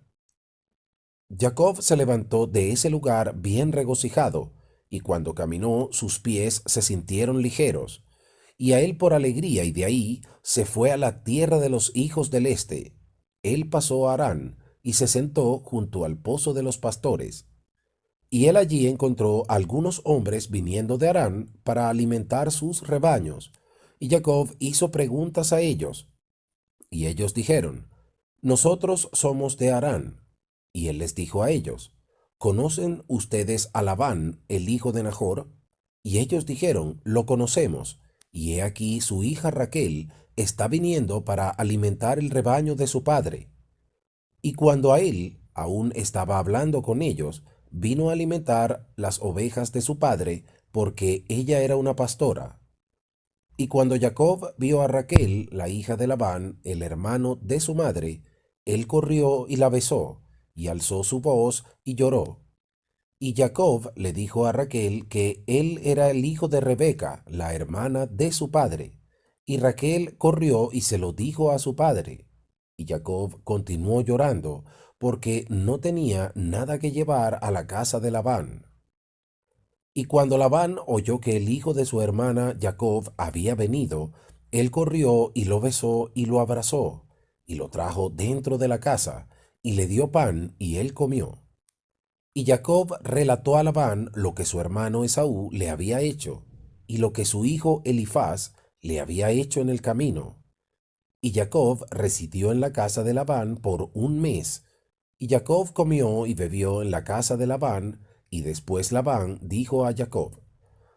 Jacob se levantó de ese lugar bien regocijado, y cuando caminó sus pies se sintieron ligeros, y a él por alegría, y de ahí se fue a la tierra de los hijos del este. Él pasó a Harán, y se sentó junto al pozo de los pastores. Y él allí encontró algunos hombres viniendo de Harán para alimentar sus rebaños, y Jacob hizo preguntas a ellos, y ellos dijeron, nosotros somos de Harán. Y él les dijo a ellos, ¿conocen ustedes a Labán, el hijo de Nachor? Y ellos dijeron, lo conocemos, y he aquí su hija Raquel está viniendo para alimentar el rebaño de su padre. Y cuando a él aún estaba hablando con ellos, vino a alimentar las ovejas de su padre, porque ella era una pastora. Y cuando Jacob vio a Raquel, la hija de Labán, el hermano de su madre, él corrió y la besó, y alzó su voz y lloró. Y Jacob le dijo a Raquel que él era el hijo de Rebeca, la hermana de su padre. Y Raquel corrió y se lo dijo a su padre. Y Jacob continuó llorando, porque no tenía nada que llevar a la casa de Labán. Y cuando Labán oyó que el hijo de su hermana Jacob había venido, él corrió y lo besó y lo abrazó, y lo trajo dentro de la casa, y le dio pan, y él comió. Y Jacob relató a Labán lo que su hermano Esaú le había hecho, y lo que su hijo Elifaz le había hecho en el camino. Y Jacob residió en la casa de Labán por un mes. Y Jacob comió y bebió en la casa de Labán, y después Labán dijo a Jacob,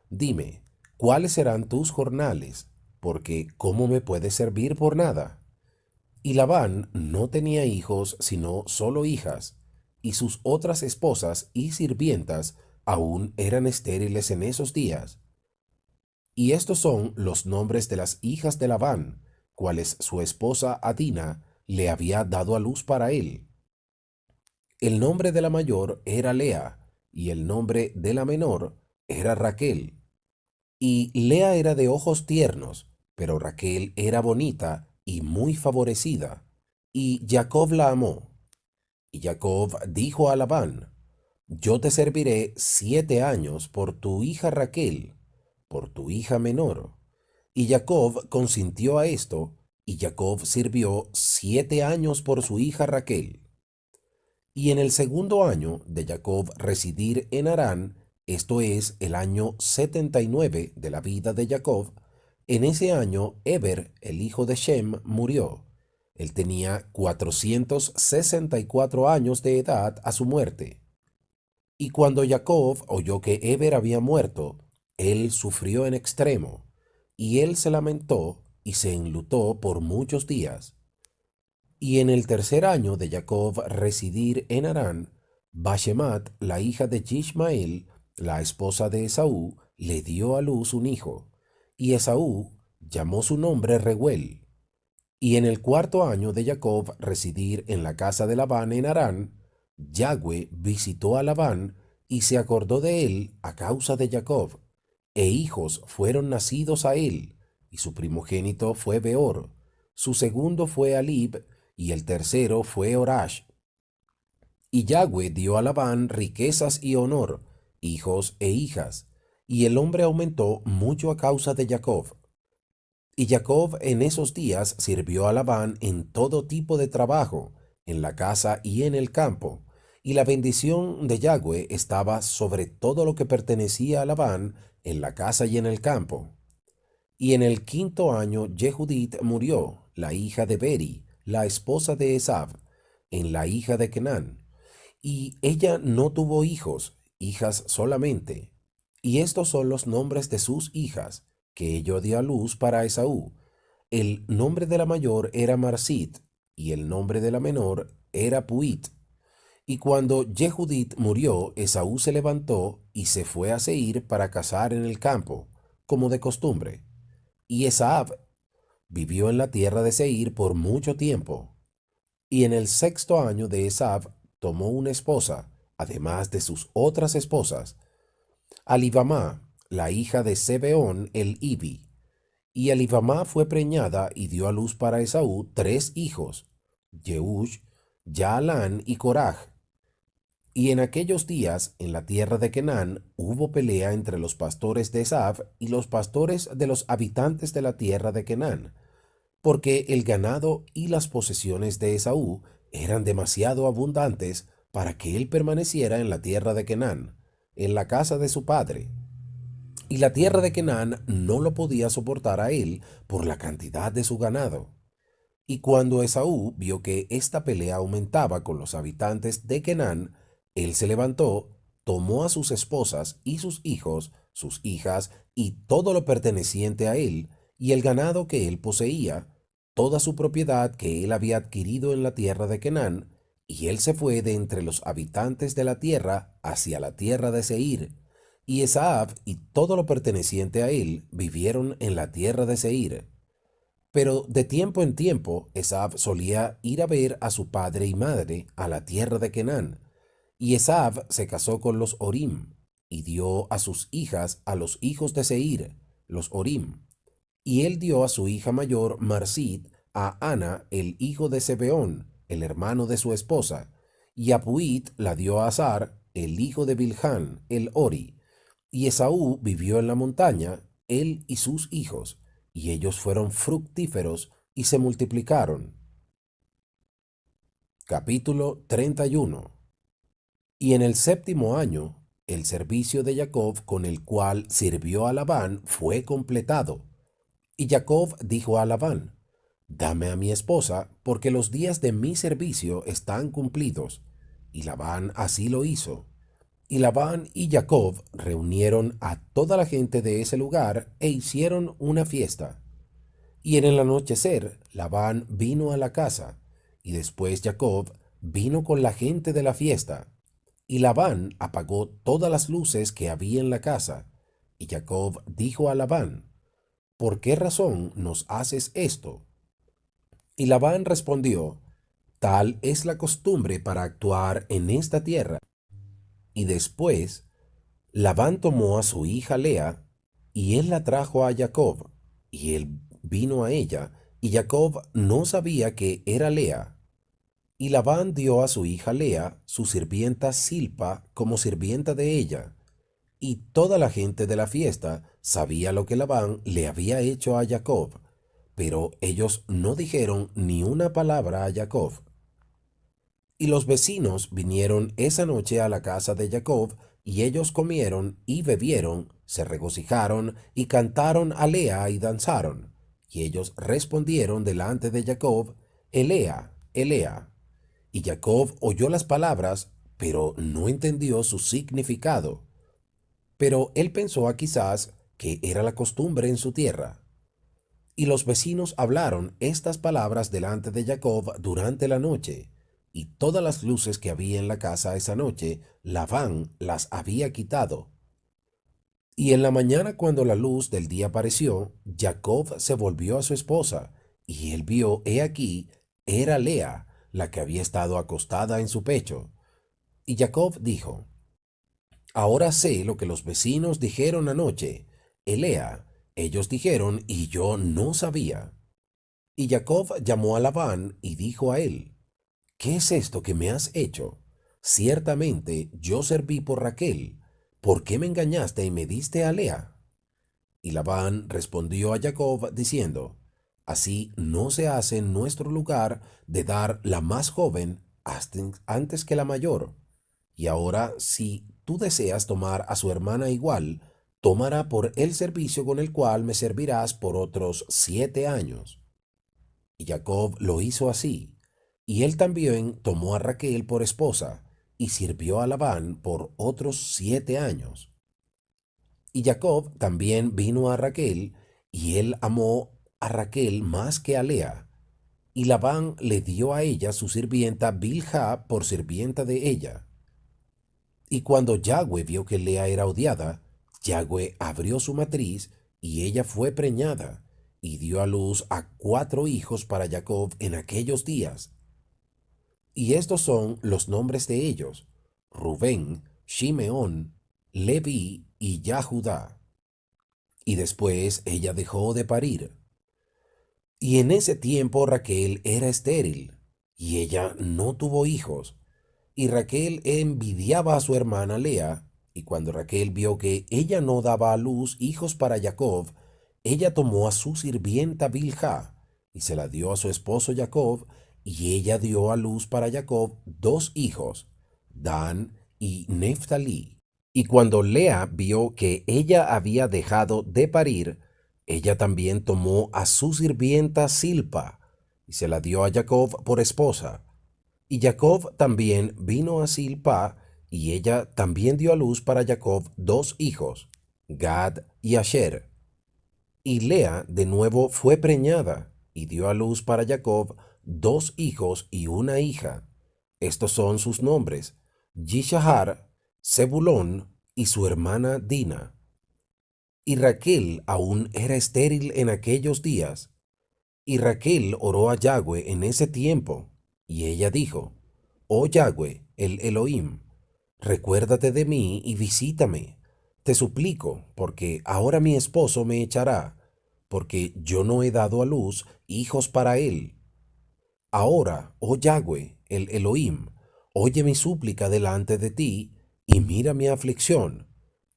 dime, ¿cuáles serán tus jornales? Porque ¿cómo me puedes servir por nada? Y Labán no tenía hijos, sino solo hijas, y sus otras esposas y sirvientas aún eran estériles en esos días. Y estos son los nombres de las hijas de Labán, cuales su esposa Adina le había dado a luz para él. El nombre de la mayor era Lea, y el nombre de la menor era Raquel. Y Lea era de ojos tiernos, pero Raquel era bonita y muy favorecida, y Jacob la amó. Y Jacob dijo a Labán, yo te serviré 7 años por tu hija Raquel, por tu hija menor. Y Jacob consintió a esto, y Jacob sirvió 7 años por su hija Raquel. Y en el segundo año de Jacob residir en Harán, esto es el año 79 de la vida de Jacob, en ese año Eber, el hijo de Shem, murió. Él tenía 464 años de edad a su muerte. Y cuando Jacob oyó que Eber había muerto, él sufrió en extremo, y él se lamentó y se enlutó por muchos días. Y en el tercer año de Jacob residir en Harán, Bashemat, la hija de Ishmael, la esposa de Esaú, le dio a luz un hijo, y Esaú llamó su nombre Rehuel. Y en el cuarto año de Jacob residir en la casa de Labán en Harán, Yahweh visitó a Labán y se acordó de él a causa de Jacob, e hijos fueron nacidos a él, y su primogénito fue Beor, su segundo fue Alib, y el tercero fue Orash. Y Yahweh dio a Labán riquezas y honor, hijos e hijas, y el hombre aumentó mucho a causa de Jacob. Y Jacob en esos días sirvió a Labán en todo tipo de trabajo, en la casa y en el campo, y la bendición de Yahweh estaba sobre todo lo que pertenecía a Labán, en la casa y en el campo. Y en el quinto año Jehudit murió, la hija de Beri, la esposa de Esav, en la hija de Kenán, y ella no tuvo hijos, hijas solamente. Y estos son los nombres de sus hijas, que ella dio a luz para Esaú. El nombre de la mayor era Marsit, y el nombre de la menor era Puit. Y cuando Jehudit murió, Esaú se levantó y se fue a Seir para cazar en el campo, como de costumbre. Y Esav vivió en la tierra de Seir por mucho tiempo. Y en el sexto año de Esav tomó una esposa, además de sus otras esposas, Alibamá, la hija de Zebeón el Ivi. Y Elifamá fue preñada y dio a luz para Esaú 3 hijos, Jeush, Jaalán y Coraj. Y en aquellos días, en la tierra de Canaán, hubo pelea entre los pastores de Esaf y los pastores de los habitantes de la tierra de Canaán, porque el ganado y las posesiones de Esaú eran demasiado abundantes para que él permaneciera en la tierra de Canaán, en la casa de su padre. Y la tierra de Canaán no lo podía soportar a él por la cantidad de su ganado. Y cuando Esaú vio que esta pelea aumentaba con los habitantes de Canaán, él se levantó, tomó a sus esposas y sus hijos, sus hijas y todo lo perteneciente a él, y el ganado que él poseía, toda su propiedad que él había adquirido en la tierra de Canaán, y él se fue de entre los habitantes de la tierra hacia la tierra de Seir. Y Esaaf y todo lo perteneciente a él vivieron en la tierra de Seir. Pero de tiempo en tiempo, Esaf solía ir a ver a su padre y madre a la tierra de Canaán. Y Esaf se casó con los Orim, y dio a sus hijas a los hijos de Seir, los Orim. Y él dio a su hija mayor, Marsit, a Ana, el hijo de Zebeón, el hermano de su esposa, y a Puit la dio a Azar, el hijo de Bilhán, el Ori. Y Esaú vivió en la montaña, él y sus hijos, y ellos fueron fructíferos y se multiplicaron. Capítulo 31. Y en el séptimo año, el servicio de Jacob con el cual sirvió a Labán fue completado. Y Jacob dijo a Labán: Dame a mi esposa, porque los días de mi servicio están cumplidos. Y Labán así lo hizo. Y Labán y Jacob reunieron a toda la gente de ese lugar e hicieron una fiesta. Y en el anochecer, Labán vino a la casa, y después Jacob vino con la gente de la fiesta. Y Labán apagó todas las luces que había en la casa. Y Jacob dijo a Labán: ¿Por qué razón nos haces esto? Y Labán respondió: Tal es la costumbre para actuar en esta tierra. Y después Labán tomó a su hija Lea, y él la trajo a Jacob, y él vino a ella, y Jacob no sabía que era Lea. Y Labán dio a su hija Lea, su sirvienta Silpa, como sirvienta de ella. Y toda la gente de la fiesta sabía lo que Labán le había hecho a Jacob, pero ellos no dijeron ni una palabra a Jacob. Y los vecinos vinieron esa noche a la casa de Jacob, y ellos comieron y bebieron, se regocijaron y cantaron a Lea y danzaron. Y ellos respondieron delante de Jacob: Elea, Elea. Y Jacob oyó las palabras, pero no entendió su significado. Pero él pensó quizás que era la costumbre en su tierra. Y los vecinos hablaron estas palabras delante de Jacob durante la noche, y todas las luces que había en la casa esa noche, Labán las había quitado. Y en la mañana, cuando la luz del día apareció, Jacob se volvió a su esposa, y él vio, he aquí, era Lea, la que había estado acostada en su pecho. Y Jacob dijo: Ahora sé lo que los vecinos dijeron anoche. Elea, ellos dijeron, y yo no sabía. Y Jacob llamó a Labán y dijo a él: ¿Qué es esto que me has hecho? Ciertamente yo serví por Raquel. ¿Por qué me engañaste y me diste a Lea? Y Labán respondió a Jacob diciendo: Así no se hace en nuestro lugar de dar la más joven antes que la mayor. Y ahora, si tú deseas tomar a su hermana igual, tomará por el servicio con el cual me servirás por otros 7 años. Y Jacob lo hizo así. Y él también tomó a Raquel por esposa, y sirvió a Labán por otros 7 años. Y Jacob también vino a Raquel, y él amó a Raquel más que a Lea. Y Labán le dio a ella su sirvienta Bilha por sirvienta de ella. Y cuando Yahweh vio que Lea era odiada, Yahweh abrió su matriz, y ella fue preñada, y dio a luz a 4 hijos para Jacob en aquellos días. Y estos son los nombres de ellos: Rubén, Shimeón, Leví y Yahudá. y después ella dejó de parir. Y en ese tiempo Raquel era estéril, y ella no tuvo hijos. Y Raquel envidiaba a su hermana Lea, y cuando Raquel vio que ella no daba a luz hijos para Jacob, ella tomó a su sirvienta Bilha, y se la dio a su esposo Jacob, y ella dio a luz para Jacob dos hijos, Dan y Neftalí. Y cuando Lea vio que ella había dejado de parir, ella también tomó a su sirvienta Silpa, y se la dio a Jacob por esposa. Y Jacob también vino a Silpa, y ella también dio a luz para Jacob dos hijos, Gad y Asher. Y Lea de nuevo fue preñada, y dio a luz para Jacob dos hijos y una hija. Estos son sus nombres, Yishahar, Zebulón y su hermana Dina. Y Raquel aún era estéril en aquellos días. Y Raquel oró a Yahweh en ese tiempo, y ella dijo, Oh Yahweh, el Elohim, recuérdate de mí y visítame. Te suplico, porque ahora mi esposo me echará, porque yo no he dado a luz hijos para él. Ahora, oh Yahweh, el Elohim, oye mi súplica delante de ti, y mira mi aflicción,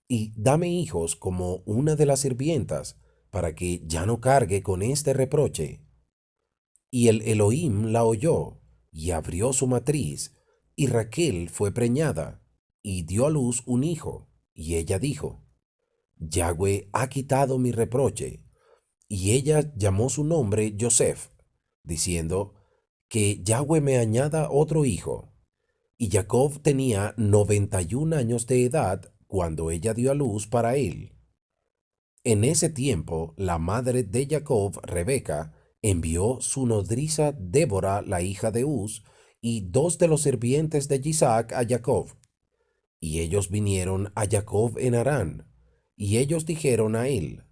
y dame hijos como una de las sirvientas, para que ya no cargue con este reproche. Y el Elohim la oyó, y abrió su matriz, y Raquel fue preñada, y dio a luz un hijo, y ella dijo, Yahweh ha quitado mi reproche. Y ella llamó su nombre Joseph, diciendo, que Yahweh me añada otro hijo. Y Jacob tenía 91 años de edad cuando ella dio a luz para él. En ese tiempo, la madre de Jacob, Rebeca, envió su nodriza Débora, la hija de Uz, y dos de los sirvientes de Isaac a Jacob. Y ellos vinieron a Jacob en Harán, y ellos dijeron a él,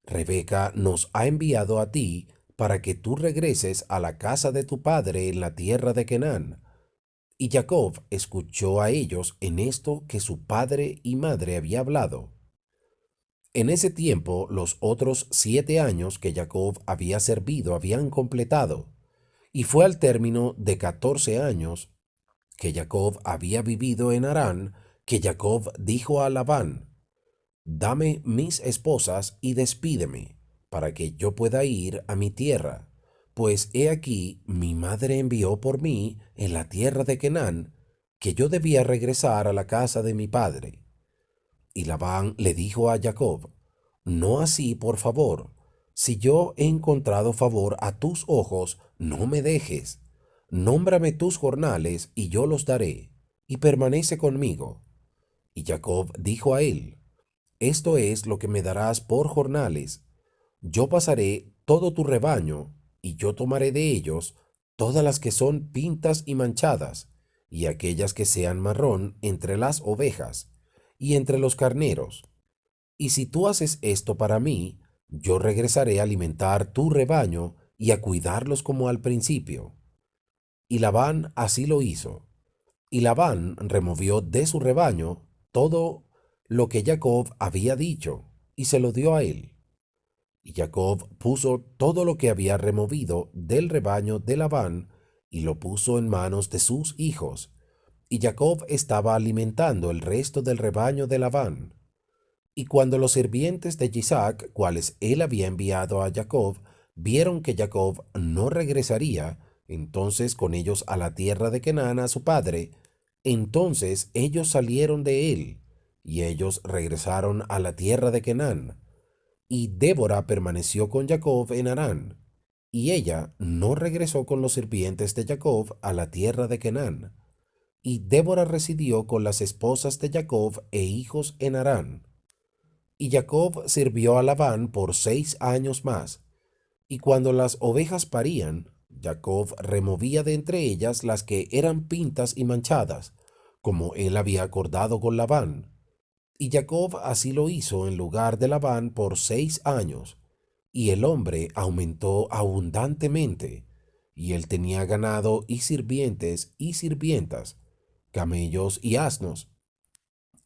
Rebeca nos ha enviado a ti para que tú regreses a la casa de tu padre en la tierra de Canaán. Y Jacob escuchó a ellos en esto que su padre y madre había hablado. En ese tiempo los otros 7 años que Jacob había servido habían completado, y fue al término de 14 años que Jacob había vivido en Harán, que Jacob dijo a Labán, Dame mis esposas y despídeme, para que yo pueda ir a mi tierra, pues he aquí mi madre envió por mí en la tierra de Canaán, que yo debía regresar a la casa de mi padre. Y Labán le dijo a Jacob, No así, por favor. Si yo he encontrado favor a tus ojos, no me dejes. Nómbrame tus jornales y yo los daré, y permanece conmigo. Y Jacob dijo a él, Esto es lo que me darás por jornales. Yo pasaré todo tu rebaño, y yo tomaré de ellos todas las que son pintas y manchadas, y aquellas que sean marrón entre las ovejas, y entre los carneros. Y si tú haces esto para mí, yo regresaré a alimentar tu rebaño y a cuidarlos como al principio. Y Labán así lo hizo. Y Labán removió de su rebaño todo lo que Jacob había dicho, y se lo dio a él. Y Jacob puso todo lo que había removido del rebaño de Labán, y lo puso en manos de sus hijos. Y Jacob estaba alimentando el resto del rebaño de Labán. Y cuando los sirvientes de Isaac, cuales él había enviado a Jacob, vieron que Jacob no regresaría, entonces con ellos a la tierra de Canaán a su padre, entonces ellos salieron de él, y ellos regresaron a la tierra de Canaán. Y Débora permaneció con Jacob en Harán, y ella no regresó con los sirvientes de Jacob a la tierra de Canaán. Y Débora residió con las esposas de Jacob e hijos en Harán. Y Jacob sirvió a Labán por 6 años más. Y cuando las ovejas parían, Jacob removía de entre ellas las que eran pintas y manchadas, como él había acordado con Labán. Y Jacob así lo hizo en lugar de Labán por 6 años. Y el hombre aumentó abundantemente, y él tenía ganado y sirvientes y sirvientas, camellos y asnos.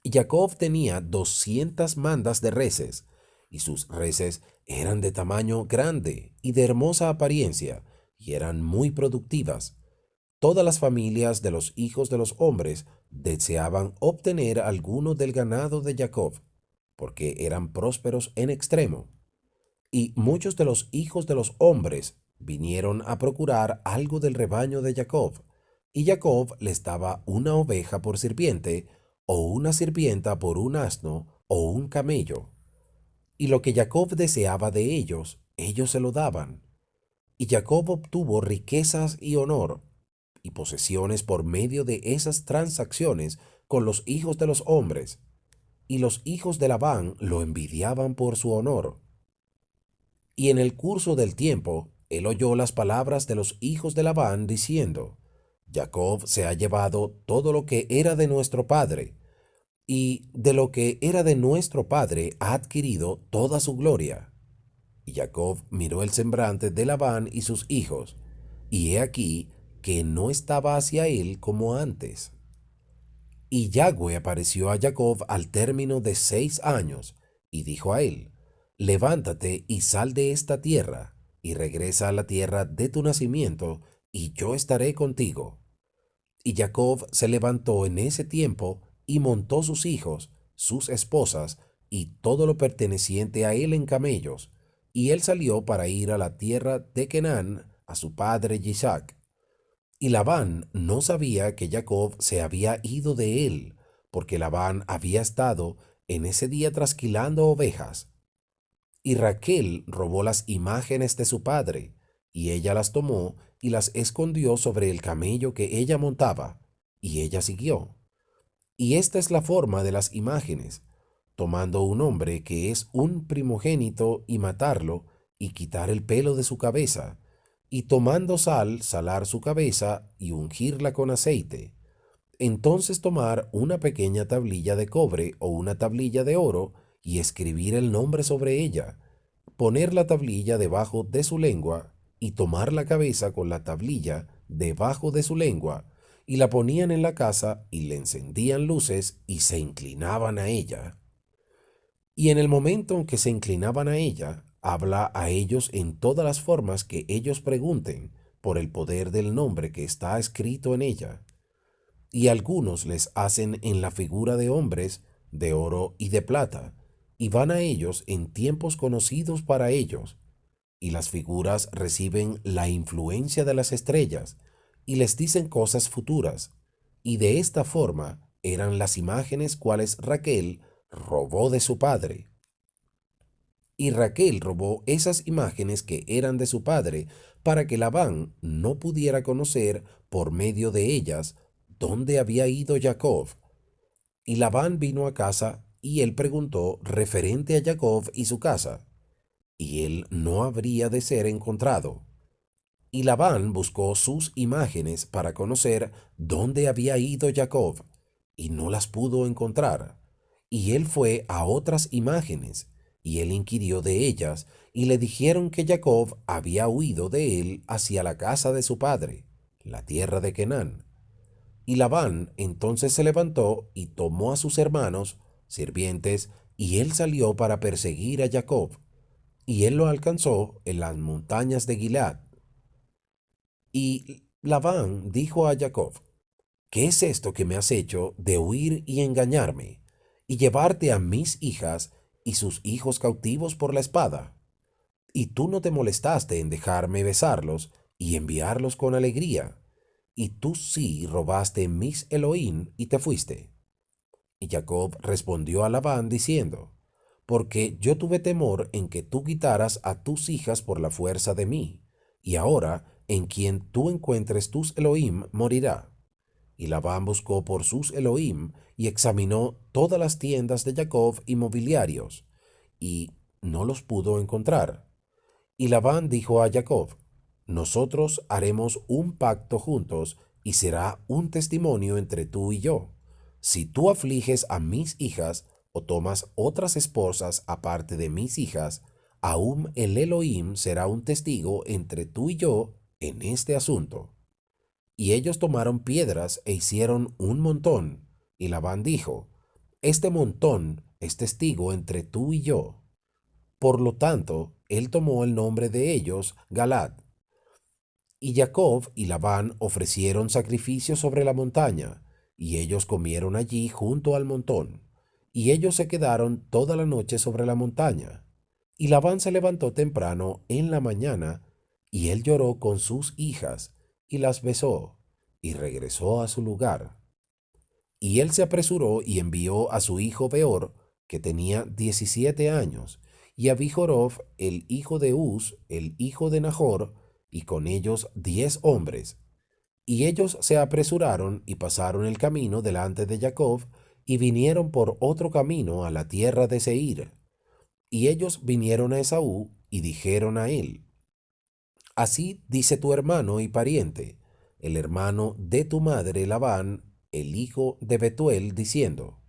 Y Jacob tenía 200 mandas de reses, y sus reses eran de tamaño grande y de hermosa apariencia, y eran muy productivas. Todas las familias de los hijos de los hombres deseaban obtener alguno del ganado de Jacob, porque eran prósperos en extremo. Y muchos de los hijos de los hombres vinieron a procurar algo del rebaño de Jacob, y Jacob les daba una oveja por sirviente, o una sirvienta por un asno, o un camello. Y lo que Jacob deseaba de ellos, ellos se lo daban. Y Jacob obtuvo riquezas y honor y posesiones por medio de esas transacciones con los hijos de los hombres, y los hijos de Labán lo envidiaban por su honor. Y en el curso del tiempo, él oyó las palabras de los hijos de Labán diciendo: Jacob se ha llevado todo lo que era de nuestro padre, y de lo que era de nuestro padre ha adquirido toda su gloria. Y Jacob miró el semblante de Labán y sus hijos, y he aquí que no estaba hacia él como antes. Y Yahweh apareció a Jacob al término de 6 años, y dijo a él: Levántate y sal de esta tierra, y regresa a la tierra de tu nacimiento, y yo estaré contigo. Y Jacob se levantó en ese tiempo, y montó sus hijos, sus esposas, y todo lo perteneciente a él en camellos, y él salió para ir a la tierra de Canaán, a su padre Isaac. Y Labán no sabía que Jacob se había ido de él, porque Labán había estado en ese día trasquilando ovejas. Y Raquel robó las imágenes de su padre, y ella las tomó y las escondió sobre el camello que ella montaba, y ella siguió. Y esta es la forma de las imágenes: tomando un hombre que es un primogénito y matarlo, y quitar el pelo de su cabeza, y tomando sal, salar su cabeza y ungirla con aceite. Entonces tomar una pequeña tablilla de cobre o una tablilla de oro y escribir el nombre sobre ella, poner la tablilla debajo de su lengua y tomar la cabeza con la tablilla debajo de su lengua, y la ponían en la casa y le encendían luces y se inclinaban a ella. Y en el momento en que se inclinaban a ella, habla a ellos en todas las formas que ellos pregunten, por el poder del nombre que está escrito en ella. Y algunos les hacen en la figura de hombres, de oro y de plata, y van a ellos en tiempos conocidos para ellos, y las figuras reciben la influencia de las estrellas, y les dicen cosas futuras, y de esta forma eran las imágenes cuales Raquel robó de su padre. Y Raquel robó esas imágenes que eran de su padre, para que Labán no pudiera conocer por medio de ellas dónde había ido Jacob. Y Labán vino a casa, y él preguntó referente a Jacob y su casa, y él no habría de ser encontrado. Y Labán buscó sus imágenes para conocer dónde había ido Jacob, y no las pudo encontrar. Y él fue a otras imágenes, y él inquirió de ellas, y le dijeron que Jacob había huido de él hacia la casa de su padre, la tierra de Canaán. Y Labán entonces se levantó y tomó a sus hermanos, sirvientes, y él salió para perseguir a Jacob. Y él lo alcanzó en las montañas de Gilead. Y Labán dijo a Jacob: ¿Qué es esto que me has hecho de huir y engañarme, y llevarte a mis hijas y sus hijos cautivos por la espada? Y tú no te molestaste en dejarme besarlos y enviarlos con alegría, y tú sí robaste mis Elohim y te fuiste. Y Jacob respondió a Labán diciendo: Porque yo tuve temor en que tú quitaras a tus hijas por la fuerza de mí, y ahora en quien tú encuentres tus Elohim morirá. Y Labán buscó por sus Elohim y examinó todas las tiendas de Jacob y mobiliarios, y no los pudo encontrar. Y Labán dijo a Jacob: Nosotros haremos un pacto juntos, y será un testimonio entre tú y yo. Si tú afliges a mis hijas, o tomas otras esposas aparte de mis hijas, aún el Elohim será un testigo entre tú y yo en este asunto. Y ellos tomaron piedras e hicieron un montón. Y Labán dijo: Este montón es testigo entre tú y yo. Por lo tanto, él tomó el nombre de ellos Galad. Y Jacob y Labán ofrecieron sacrificios sobre la montaña, y ellos comieron allí junto al montón. Y ellos se quedaron toda la noche sobre la montaña. Y Labán se levantó temprano en la mañana, y él lloró con sus hijas, y las besó, y regresó a su lugar. Y él se apresuró y envió a su hijo Beor, que tenía 17 años, y a Bijorov, el hijo de Uz, el hijo de Nahor, y con ellos 10 hombres. Y ellos se apresuraron y pasaron el camino delante de Jacob, y vinieron por otro camino a la tierra de Seir. Y ellos vinieron a Esaú y dijeron a él: Así dice tu hermano y pariente, el hermano de tu madre Labán, el hijo de Betuel, diciendo: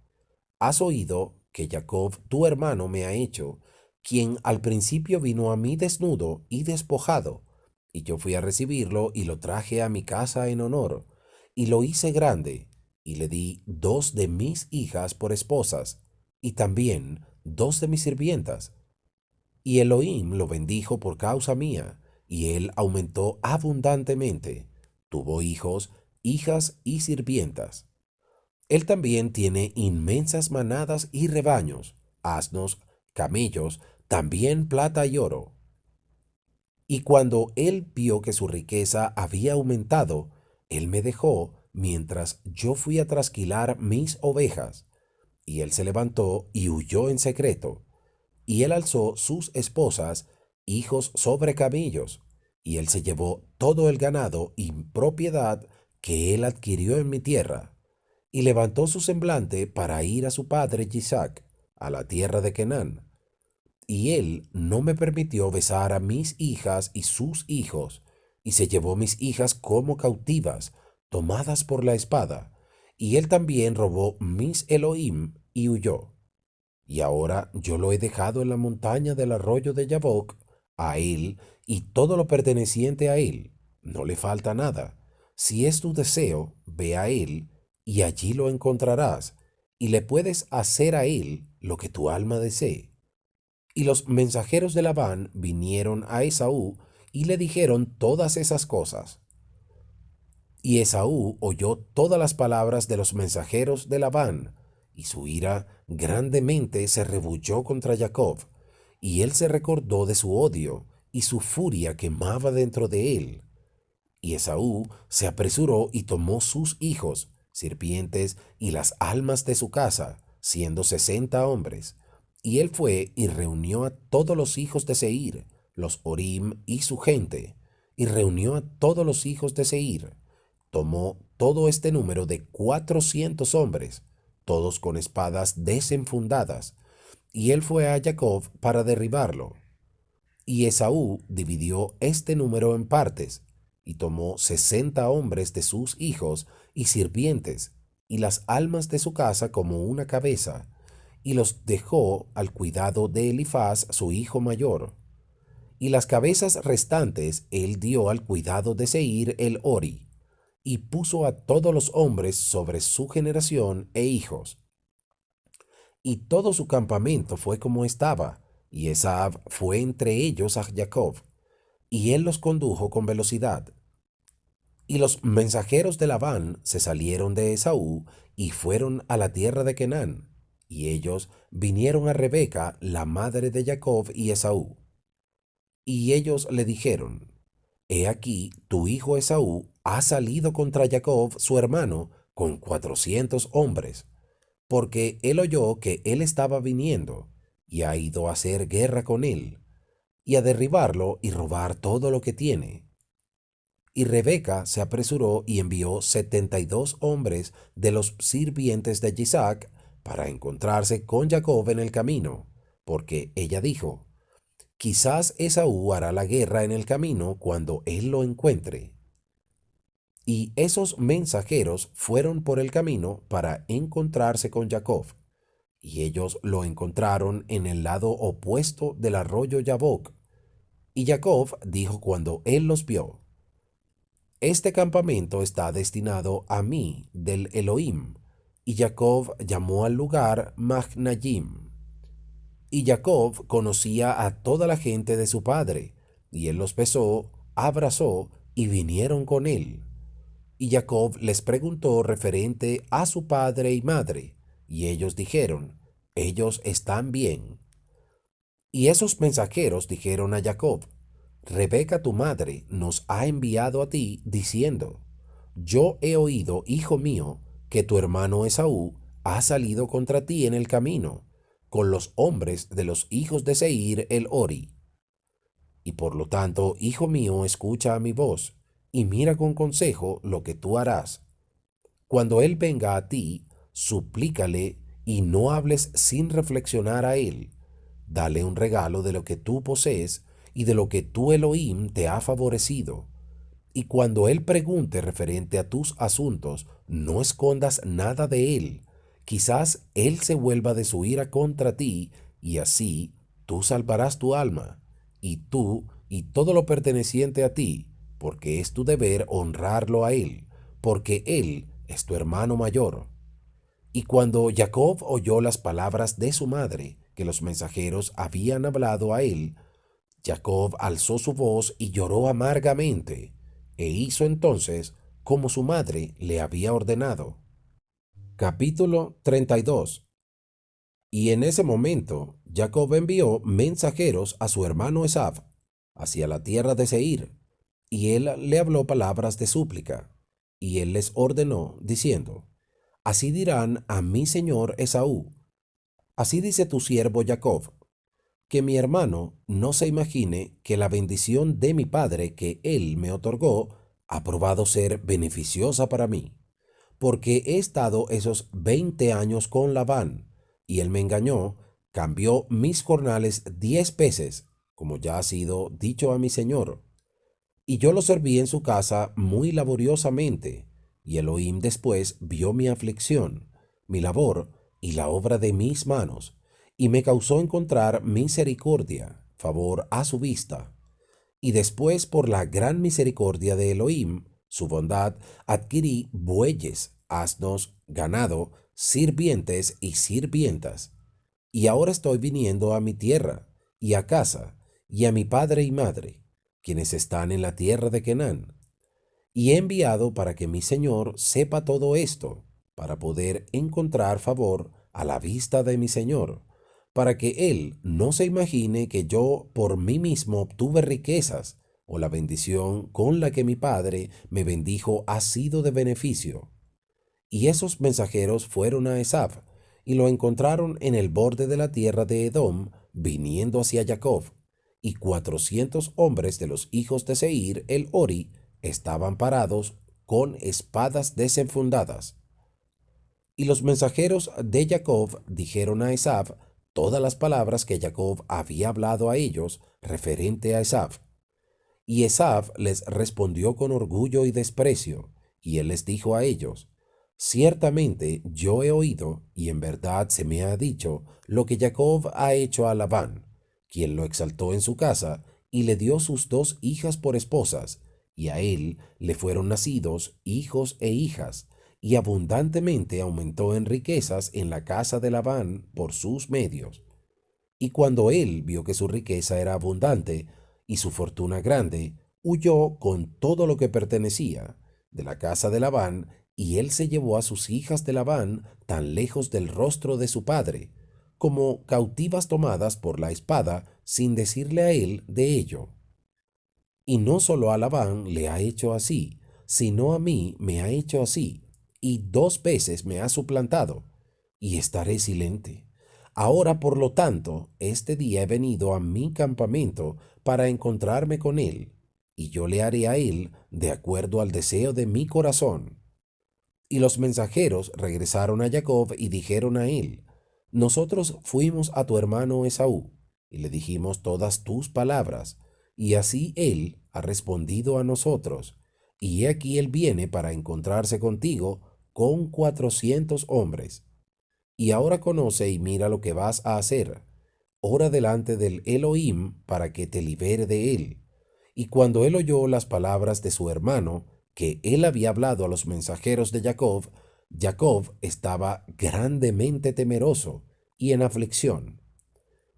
Has oído que Jacob tu hermano me ha hecho, quien al principio vino a mí desnudo y despojado, y yo fui a recibirlo y lo traje a mi casa en honor, y lo hice grande, y le di 2 de mis hijas por esposas, y también 2 de mis sirvientas. Y Elohim lo bendijo por causa mía, y él aumentó abundantemente. Tuvo hijos, hijas y sirvientas. Él también tiene inmensas manadas y rebaños, asnos, camellos, también plata y oro. Y cuando él vio que su riqueza había aumentado, él me dejó mientras yo fui a trasquilar mis ovejas. Y él se levantó y huyó en secreto. Y él alzó sus esposas, hijos sobre camellos, y él se llevó todo el ganado y propiedad que él adquirió en mi tierra, y levantó su semblante para ir a su padre Isaac, a la tierra de Canaán. Y él no me permitió besar a mis hijas y sus hijos, y se llevó mis hijas como cautivas, tomadas por la espada, y él también robó mis Elohim y huyó. Y ahora yo lo he dejado en la montaña del arroyo de Yabok, a él y todo lo perteneciente a él. No le falta nada. Si es tu deseo, ve a él, y allí lo encontrarás, y le puedes hacer a él lo que tu alma desee. Y los mensajeros de Labán vinieron a Esaú y le dijeron todas esas cosas. Y Esaú oyó todas las palabras de los mensajeros de Labán, y su ira grandemente se rebulló contra Jacob, y él se recordó de su odio, y su furia quemaba dentro de él. Y Esaú se apresuró y tomó sus hijos, sirvientes y las almas de su casa, siendo 60 hombres. Y él fue y reunió a todos los hijos de Seir, los Orim y su gente, y reunió a todos los hijos de Seir. Tomó todo este número de 400 hombres, todos con espadas desenfundadas, y él fue a Jacob para derribarlo. Y Esaú dividió este número en partes, y tomó 60 hombres de sus hijos y sirvientes, y las almas de su casa como una cabeza, y los dejó al cuidado de Elifaz su hijo mayor. Y las cabezas restantes él dio al cuidado de Seir el Ori, y puso a todos los hombres sobre su generación e hijos. Y todo su campamento fue como estaba, y Esab fue entre ellos a Jacob, y él los condujo con velocidad. Y los mensajeros de Labán se salieron de Esaú y fueron a la tierra de Canaán, y ellos vinieron a Rebeca, la madre de Jacob y Esaú. Y ellos le dijeron: He aquí, tu hijo Esaú ha salido contra Jacob su hermano con 400 hombres, porque él oyó que él estaba viniendo, y ha ido a hacer guerra con él, y a derribarlo y robar todo lo que tiene. Y Rebeca se apresuró y envió 72 hombres de los sirvientes de Isaac para encontrarse con Jacob en el camino, porque ella dijo: Quizás Esaú hará la guerra en el camino cuando él lo encuentre. Y esos mensajeros fueron por el camino para encontrarse con Jacob, y ellos lo encontraron en el lado opuesto del arroyo Yabok. Y Jacob dijo cuando él los vio: Este campamento está destinado a mí del Elohim. Y Jacob llamó al lugar Mahnayim. Y Jacob conocía a toda la gente de su padre, y él los besó, abrazó, y vinieron con él. Y Jacob les preguntó referente a su padre y madre, y ellos dijeron, ellos están bien. Y esos mensajeros dijeron a Jacob, Rebeca tu madre nos ha enviado a ti diciendo, yo he oído, hijo mío, que tu hermano Esaú ha salido contra ti en el camino, con los hombres de los hijos de Seir el Hori. Y por lo tanto, hijo mío, escucha a mi voz, y mira con consejo lo que tú harás. Cuando él venga a ti, suplícale y no hables sin reflexionar a él. Dale un regalo de lo que tú posees y de lo que tu Elohim te ha favorecido. Y cuando él pregunte referente a tus asuntos, no escondas nada de él. Quizás él se vuelva de su ira contra ti, y así tú salvarás tu alma, y tú y todo lo perteneciente a ti, porque es tu deber honrarlo a él, porque él es tu hermano mayor. Y cuando Jacob oyó las palabras de su madre, que los mensajeros habían hablado a él, Jacob alzó su voz y lloró amargamente, e hizo entonces como su madre le había ordenado. Capítulo 32. Y en ese momento Jacob envió mensajeros a su hermano Esav hacia la tierra de Seir, y él le habló palabras de súplica, y él les ordenó, diciendo, Así dirán a mi señor Esaú, así dice tu siervo Jacob, que mi hermano no se imagine que la bendición de mi padre que él me otorgó ha probado ser beneficiosa para mí, porque he estado esos 20 años con Labán, y él me engañó, cambió mis jornales 10 veces, como ya ha sido dicho a mi señor, y yo lo serví en su casa muy laboriosamente, y Elohim después vio mi aflicción, mi labor y la obra de mis manos, y me causó encontrar misericordia, favor a su vista. Y después, por la gran misericordia de Elohim, su bondad, adquirí bueyes, asnos, ganado, sirvientes y sirvientas. Y ahora estoy viniendo a mi tierra, y a casa, y a mi padre y madre, quienes están en la tierra de Canaán. Y he enviado para que mi señor sepa todo esto, para poder encontrar favor a la vista de mi señor, para que él no se imagine que yo por mí mismo obtuve riquezas, o la bendición con la que mi padre me bendijo ha sido de beneficio. Y esos mensajeros fueron a Esav, y lo encontraron en el borde de la tierra de Edom, viniendo hacia Jacob, y 400 hombres de los hijos de Seir el Hori estaban parados con espadas desenfundadas. Y los mensajeros de Jacob dijeron a Esav todas las palabras que Jacob había hablado a ellos referente a Esav. Y Esav les respondió con orgullo y desprecio, y él les dijo a ellos, Ciertamente yo he oído, y en verdad se me ha dicho, lo que Jacob ha hecho a Labán, quien lo exaltó en su casa, y le dio sus 2 hijas por esposas, y a él le fueron nacidos hijos e hijas, y abundantemente aumentó en riquezas en la casa de Labán por sus medios. Y cuando él vio que su riqueza era abundante y su fortuna grande, huyó con todo lo que pertenecía de la casa de Labán, y él se llevó a sus hijas de Labán tan lejos del rostro de su padre, como cautivas tomadas por la espada, sin decirle a él de ello. Y no solo a Labán le ha hecho así, sino a mí me ha hecho así, y 2 veces me ha suplantado, y estaré silente. Ahora, por lo tanto, este día he venido a mi campamento para encontrarme con él, y yo le haré a él de acuerdo al deseo de mi corazón. Y los mensajeros regresaron a Jacob y dijeron a él, Nosotros fuimos a tu hermano Esaú, y le dijimos todas tus palabras, y así él ha respondido a nosotros, y he aquí él viene para encontrarse contigo con 400 hombres. Y ahora conoce y mira lo que vas a hacer. Ora delante del Elohim para que te libere de él. Y cuando él oyó las palabras de su hermano, que él había hablado a los mensajeros de Jacob, Jacob estaba grandemente temeroso y en aflicción.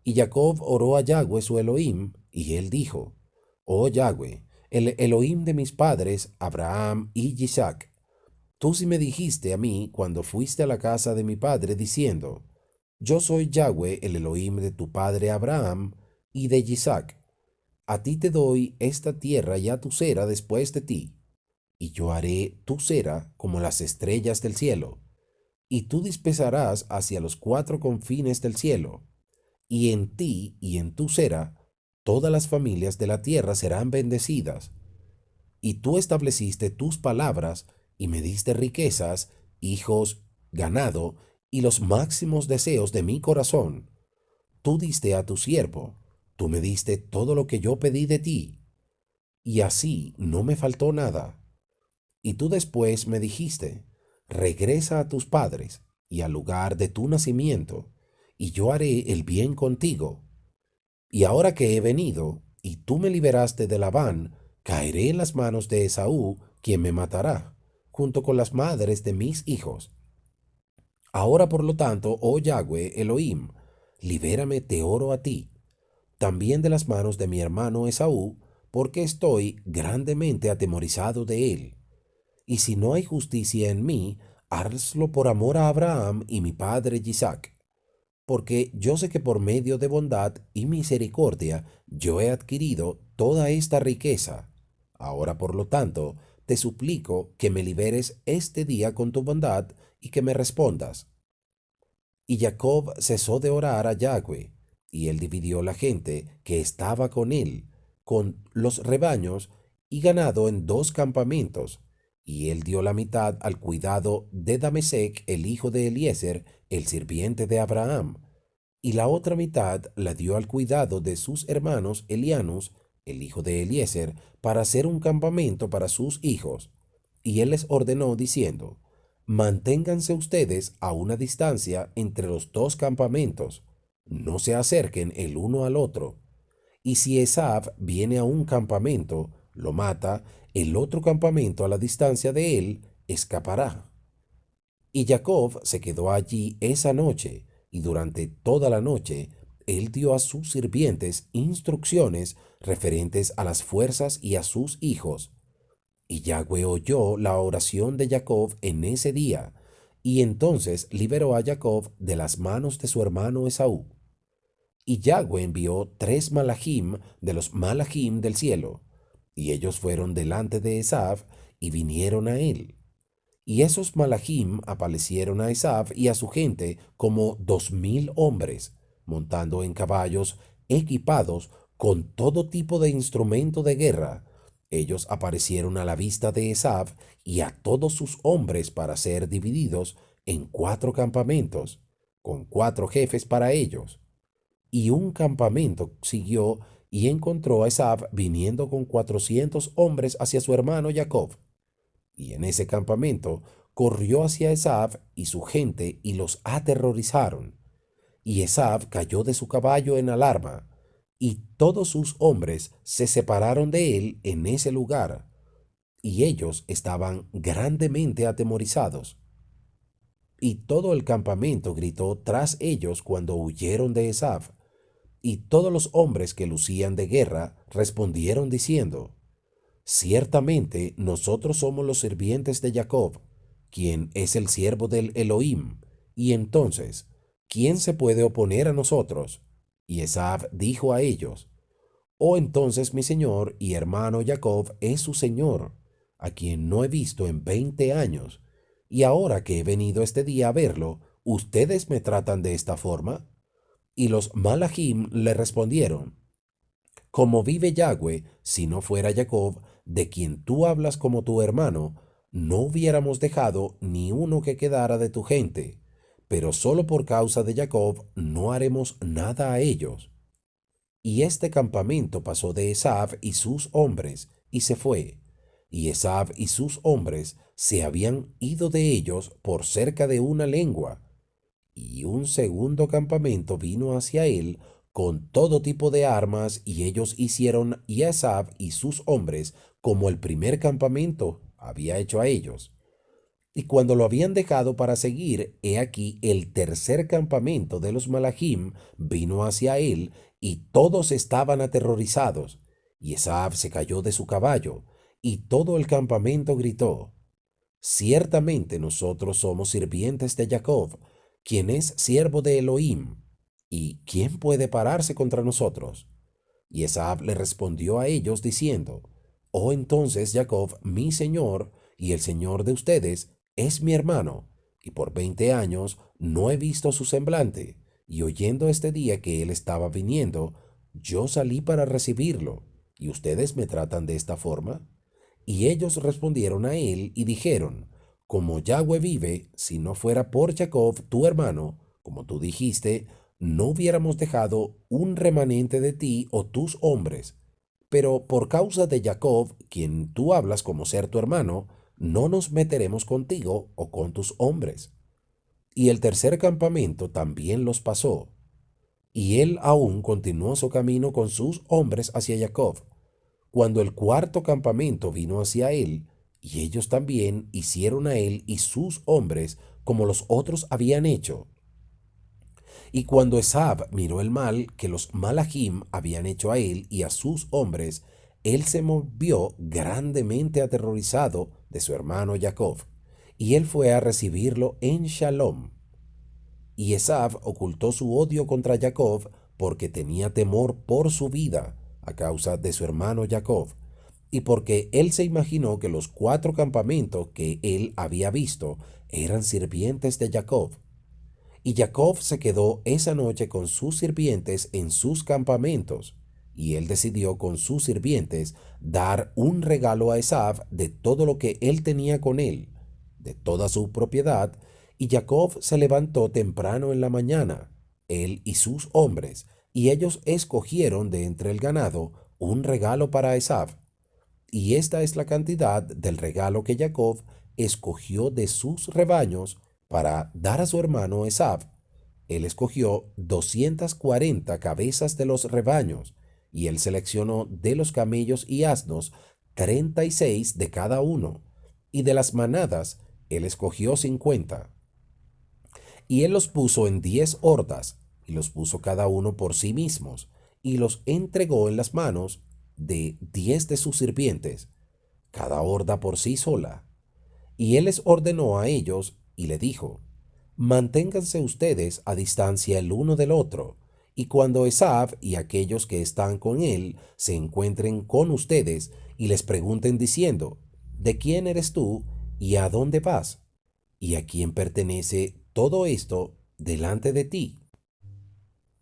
Y Jacob oró a Yahweh su Elohim, y él dijo, Oh Yahweh, el Elohim de mis padres, Abraham y Isaac, tú sí me dijiste a mí cuando fuiste a la casa de mi padre, diciendo, Yo soy Yahweh, el Elohim de tu padre Abraham y de Isaac. A ti te doy esta tierra y a tu cera después de ti, y yo haré tu cera como las estrellas del cielo, y tú dispersarás hacia los cuatro confines del cielo, y en ti y en tu cera todas las familias de la tierra serán bendecidas. Y tú estableciste tus palabras y me diste riquezas, hijos, ganado y los máximos deseos de mi corazón. Tú diste a tu siervo, tú me diste todo lo que yo pedí de ti, y así no me faltó nada. Y tú después me dijiste, regresa a tus padres y al lugar de tu nacimiento, y yo haré el bien contigo. Y ahora que he venido, y tú me liberaste de Labán, caeré en las manos de Esaú, quien me matará, junto con las madres de mis hijos. Ahora por lo tanto, oh Yahweh Elohim, libérame, te oro a ti, también de las manos de mi hermano Esaú, porque estoy grandemente atemorizado de él. Y si no hay justicia en mí, hazlo por amor a Abraham y mi padre Isaac, porque yo sé que por medio de bondad y misericordia yo he adquirido toda esta riqueza. Ahora, por lo tanto, te suplico que me liberes este día con tu bondad y que me respondas. Y Jacob cesó de orar a Yahweh, y él dividió la gente que estaba con él, con los rebaños y ganado en dos campamentos, y él dio la mitad al cuidado de Damesec, el hijo de Eliezer, el sirviente de Abraham, y la otra mitad la dio al cuidado de sus hermanos Elianus, el hijo de Eliezer, para hacer un campamento para sus hijos. Y él les ordenó diciendo, manténganse ustedes a una distancia entre los dos campamentos, no se acerquen el uno al otro. Y si Esaf viene a un campamento, lo mata, el otro campamento a la distancia de él escapará. Y Jacob se quedó allí esa noche, y durante toda la noche él dio a sus sirvientes instrucciones referentes a las fuerzas y a sus hijos. Y Yahweh oyó la oración de Jacob en ese día, y entonces liberó a Jacob de las manos de su hermano Esaú. Y Yahweh envió 3 malachim de los malachim del cielo, y ellos fueron delante de Esaf y vinieron a él. Y esos malachim aparecieron a Esaf y a su gente como 2000 hombres, montando en caballos, equipados con todo tipo de instrumento de guerra. Ellos aparecieron a la vista de Esaf y a todos sus hombres para ser divididos en 4 campamentos, con 4 jefes para ellos. Y un campamento siguió y encontró a Esaf viniendo con 400 hombres hacia su hermano Jacob. Y en ese campamento corrió hacia Esaf y su gente y los aterrorizaron. Y Esaf cayó de su caballo en alarma, y todos sus hombres se separaron de él en ese lugar, y ellos estaban grandemente atemorizados. Y todo el campamento gritó tras ellos cuando huyeron de Esaf, y todos los hombres que lucían de guerra respondieron diciendo, ciertamente nosotros somos los sirvientes de Jacob, quien es el siervo del Elohim, y entonces, ¿quién se puede oponer a nosotros? Y Esaf dijo a ellos, oh entonces mi señor y hermano Jacob es su señor, a quien no he visto en 20 años, y ahora que he venido este día a verlo, ¿ustedes me tratan de esta forma? Y los malachim le respondieron, como vive Yahweh, si no fuera Jacob, de quien tú hablas como tu hermano, no hubiéramos dejado ni uno que quedara de tu gente, pero solo por causa de Jacob no haremos nada a ellos. Y este campamento pasó de Esaf y sus hombres, y se fue. Y Esaf y sus hombres se habían ido de ellos por cerca de una lengua, y un segundo campamento vino hacia él con todo tipo de armas, y ellos hicieron y Esaf y sus hombres como el primer campamento había hecho a ellos. Y cuando lo habían dejado para seguir, he aquí el tercer campamento de los Malachim vino hacia él, y todos estaban aterrorizados. Y Esab se cayó de su caballo, y todo el campamento gritó: Ciertamente nosotros somos sirvientes de Jacob, quien es siervo de Elohim. ¿Y quién puede pararse contra nosotros? Y Esab le respondió a ellos diciendo: Oh, entonces Jacob, mi señor, y el señor de ustedes, es mi hermano, y por 20 años no he visto su semblante, y oyendo este día que él estaba viniendo, yo salí para recibirlo, y ustedes me tratan de esta forma. Y ellos respondieron a él y dijeron: Como Yahweh vive, si no fuera por Jacob tu hermano, como tú dijiste, no hubiéramos dejado un remanente de ti o tus hombres. Pero por causa de Jacob, quien tú hablas como ser tu hermano, no nos meteremos contigo o con tus hombres. Y el tercer campamento también los pasó. Y él aún continuó su camino con sus hombres hacia Jacob. Cuando el cuarto campamento vino hacia él, y ellos también hicieron a él y sus hombres como los otros habían hecho. Y cuando Esab miró el mal que los Malachim habían hecho a él y a sus hombres, él se movió grandemente aterrorizado de su hermano Jacob, y él fue a recibirlo en Shalom. Y Esab ocultó su odio contra Jacob porque tenía temor por su vida a causa de su hermano Jacob, y porque él se imaginó que los 4 campamentos que él había visto eran sirvientes de Jacob. Y Jacob se quedó esa noche con sus sirvientes en sus campamentos, y él decidió con sus sirvientes dar un regalo a Esab de todo lo que él tenía con él, de toda su propiedad, y Jacob se levantó temprano en la mañana, él y sus hombres, y ellos escogieron de entre el ganado un regalo para Esab. Y esta es la cantidad del regalo que Jacob escogió de sus rebaños para dar a su hermano Esab. Él escogió 240 cabezas de los rebaños, y él seleccionó de los camellos y asnos 36 de cada uno, y de las manadas él escogió 50. Y él los puso en 10 hordas, y los puso cada uno por sí mismos, y los entregó en las manos de 10 de sus sirvientes, cada horda por sí sola. Y él les ordenó a ellos y le dijo: Manténganse ustedes a distancia el uno del otro, y cuando Esab y aquellos que están con él se encuentren con ustedes y les pregunten diciendo: ¿De quién eres tú y a dónde vas? ¿Y a quién pertenece todo esto delante de ti?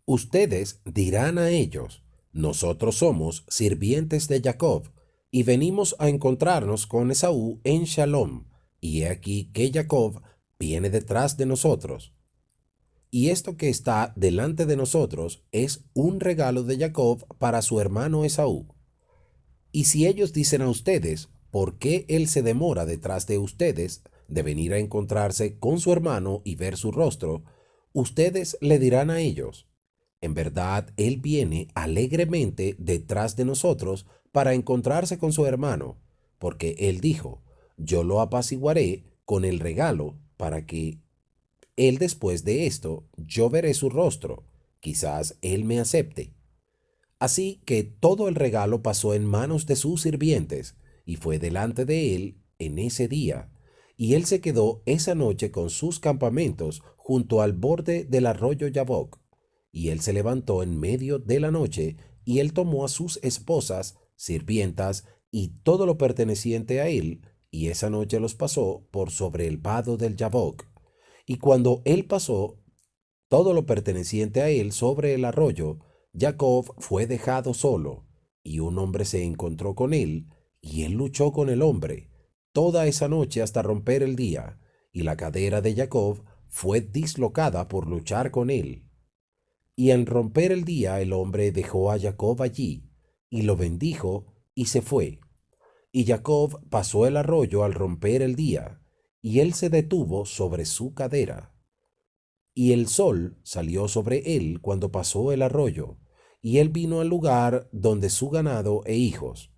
Ustedes dirán a ellos: Nosotros somos sirvientes de Jacob, y venimos a encontrarnos con Esaú en Shalom, y he aquí que Jacob viene detrás de nosotros. Y esto que está delante de nosotros es un regalo de Jacob para su hermano Esaú. Y si ellos dicen a ustedes: ¿Por qué él se demora detrás de ustedes de venir a encontrarse con su hermano y ver su rostro? Ustedes le dirán a ellos: En verdad, él viene alegremente detrás de nosotros para encontrarse con su hermano, porque él dijo: Yo lo apaciguaré con el regalo, para que él después de esto yo veré su rostro, quizás él me acepte. Así que todo el regalo pasó en manos de sus sirvientes, y fue delante de él en ese día. Y él se quedó esa noche con sus campamentos junto al borde del arroyo Yabok. Y él se levantó en medio de la noche, y él tomó a sus esposas, sirvientas, y todo lo perteneciente a él, y esa noche los pasó por sobre el vado del Yabok. Y cuando él pasó todo lo perteneciente a él sobre el arroyo, Jacob fue dejado solo, y un hombre se encontró con él, y él luchó con el hombre toda esa noche hasta romper el día, y la cadera de Jacob fue dislocada por luchar con él. Y al romper el día el hombre dejó a Jacob allí, y lo bendijo, y se fue. Y Jacob pasó el arroyo al romper el día, y él se detuvo sobre su cadera. Y el sol salió sobre él cuando pasó el arroyo, y él vino al lugar donde su ganado e hijos.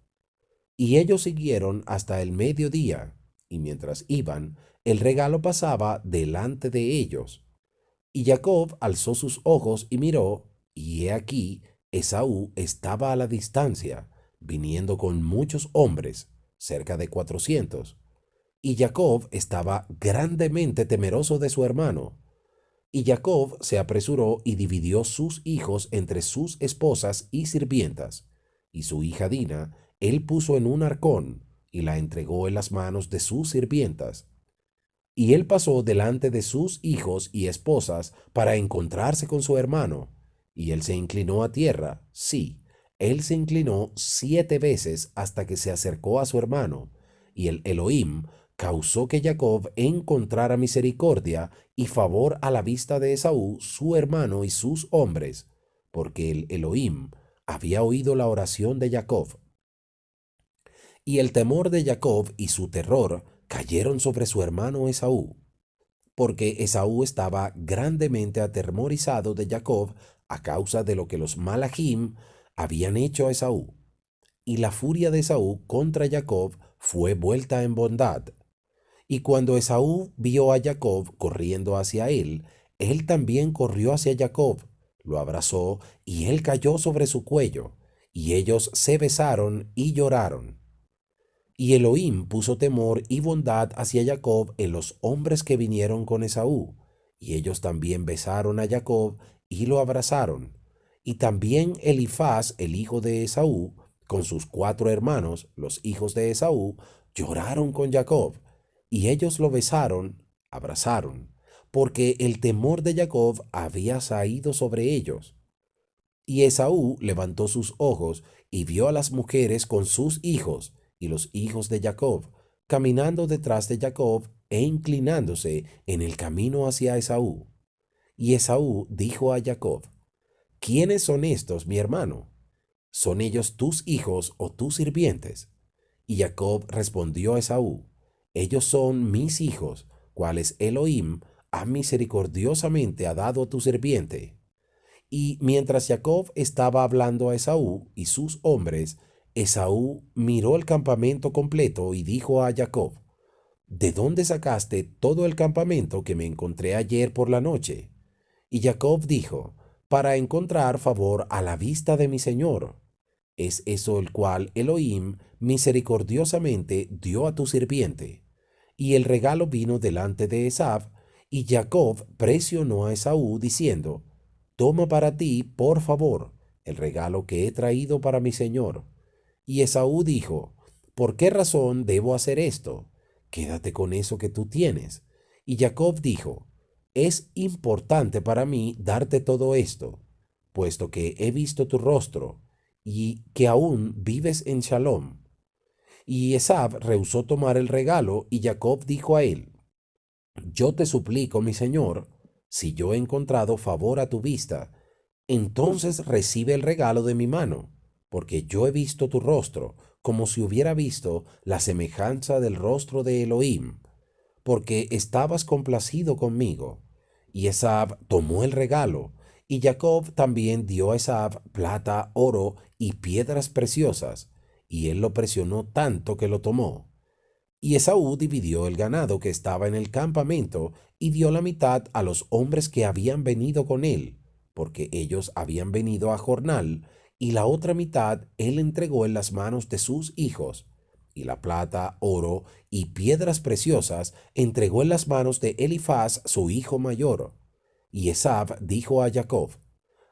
Y ellos siguieron hasta el mediodía, y mientras iban, el regalo pasaba delante de ellos. Y Jacob alzó sus ojos y miró, y he aquí, Esaú estaba a la distancia, viniendo con muchos hombres, cerca de 400. Y Jacob estaba grandemente temeroso de su hermano. Y Jacob se apresuró y dividió sus hijos entre sus esposas y sirvientas. Y su hija Dina, él puso en un arcón y la entregó en las manos de sus sirvientas. Y él pasó delante de sus hijos y esposas para encontrarse con su hermano. Y él se inclinó a tierra, sí, él se inclinó 7 veces hasta que se acercó a su hermano. Y el Elohim causó que Jacob encontrara misericordia y favor a la vista de Esaú, su hermano y sus hombres, porque el Elohim había oído la oración de Jacob. Y el temor de Jacob y su terror cayeron sobre su hermano Esaú, porque Esaú estaba grandemente atemorizado de Jacob a causa de lo que los Malachim habían hecho a Esaú. Y la furia de Esaú contra Jacob fue vuelta en bondad. Y cuando Esaú vio a Jacob corriendo hacia él también corrió hacia Jacob, lo abrazó y él cayó sobre su cuello, y ellos se besaron y lloraron. Y Elohim puso temor y bondad hacia Jacob en los hombres que vinieron con Esaú, y ellos también besaron a Jacob y lo abrazaron. Y también Elifaz, el hijo de Esaú, con sus 4 hermanos, los hijos de Esaú, lloraron con Jacob, y ellos lo besaron, abrazaron, porque el temor de Jacob había caído sobre ellos. Y Esaú levantó sus ojos y vio a las mujeres con sus hijos y los hijos de Jacob, caminando detrás de Jacob e inclinándose en el camino hacia Esaú. Y Esaú dijo a Jacob: ¿Quiénes son estos, mi hermano? ¿Son ellos tus hijos o tus sirvientes? Y Jacob respondió a Esaú: Ellos son mis hijos, cuales Elohim ha misericordiosamente ha dado a tu sirviente. Y mientras Jacob estaba hablando a Esaú y sus hombres, Esaú miró el campamento completo y dijo a Jacob: ¿De dónde sacaste todo el campamento que me encontré ayer por la noche? Y Jacob dijo: Para encontrar favor a la vista de mi señor. Es eso el cual Elohim misericordiosamente dio a tu sirviente. Y el regalo vino delante de Esab, y Jacob presionó a Esaú diciendo: Toma para ti, por favor, el regalo que he traído para mi señor. Y Esaú dijo: ¿Por qué razón debo hacer esto? Quédate con eso que tú tienes. Y Jacob dijo: Es importante para mí darte todo esto, puesto que he visto tu rostro y que aún vives en Shalom. Y Esab rehusó tomar el regalo, y Jacob dijo a él: Yo te suplico, mi señor, si yo he encontrado favor a tu vista, entonces recibe el regalo de mi mano, porque yo he visto tu rostro, como si hubiera visto la semejanza del rostro de Elohim, porque estabas complacido conmigo. Y Esab tomó el regalo, y Jacob también dio a Esab plata, oro y piedras preciosas, y él lo presionó tanto que lo tomó. Y Esaú dividió el ganado que estaba en el campamento y dio la mitad a los hombres que habían venido con él, porque ellos habían venido a jornal, y la otra mitad él entregó en las manos de sus hijos. Y la plata, oro y piedras preciosas entregó en las manos de Elifaz, su hijo mayor. Y Esab dijo a Jacob: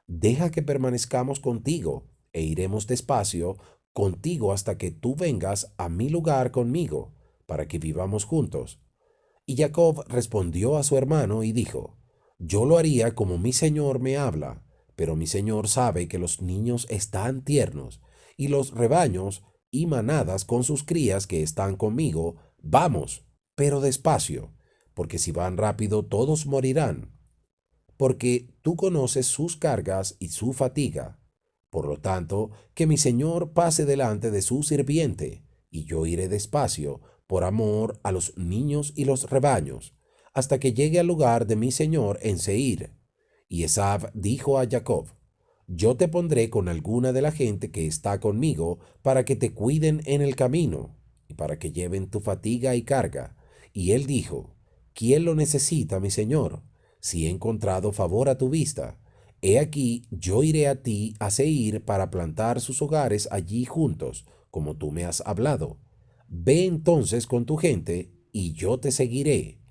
Deja que permanezcamos contigo, e iremos despacio contigo hasta que tú vengas a mi lugar conmigo, para que vivamos juntos. Y Jacob respondió a su hermano y dijo: Yo lo haría como mi señor me habla, pero mi señor sabe que los niños están tiernos, y los rebaños y manadas con sus crías que están conmigo, vamos, pero despacio, porque si van rápido todos morirán, porque tú conoces sus cargas y su fatiga. Por lo tanto, que mi señor pase delante de su sirviente, y yo iré despacio, por amor a los niños y los rebaños, hasta que llegue al lugar de mi señor en Seir. Y Esab dijo a Jacob: Yo te pondré con alguna de la gente que está conmigo, para que te cuiden en el camino. y para que lleven tu fatiga y carga. Y él dijo, ¿quién lo necesita, mi señor? Si he encontrado favor a tu vista, he aquí, yo iré a ti a Seir para plantar sus hogares allí juntos, como tú me has hablado. Ve entonces con tu gente, y yo te seguiré.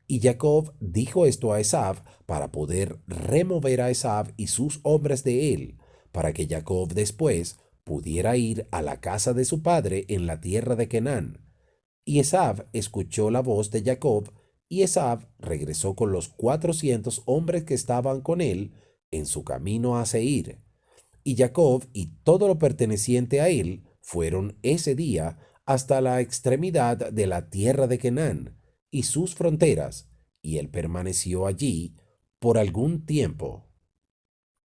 Y Jacob dijo esto a Esav para poder remover a Esav y sus hombres de él, para que Jacob después pudiera ir a la casa de su padre en la tierra de Canaán. Y Esav escuchó la voz de Jacob, y Esav regresó con los 400 hombres que estaban con él en su camino a Seir. Y Jacob y todo lo perteneciente a él fueron ese día hasta la extremidad de la tierra de Canaán y sus fronteras, y él permaneció allí por algún tiempo.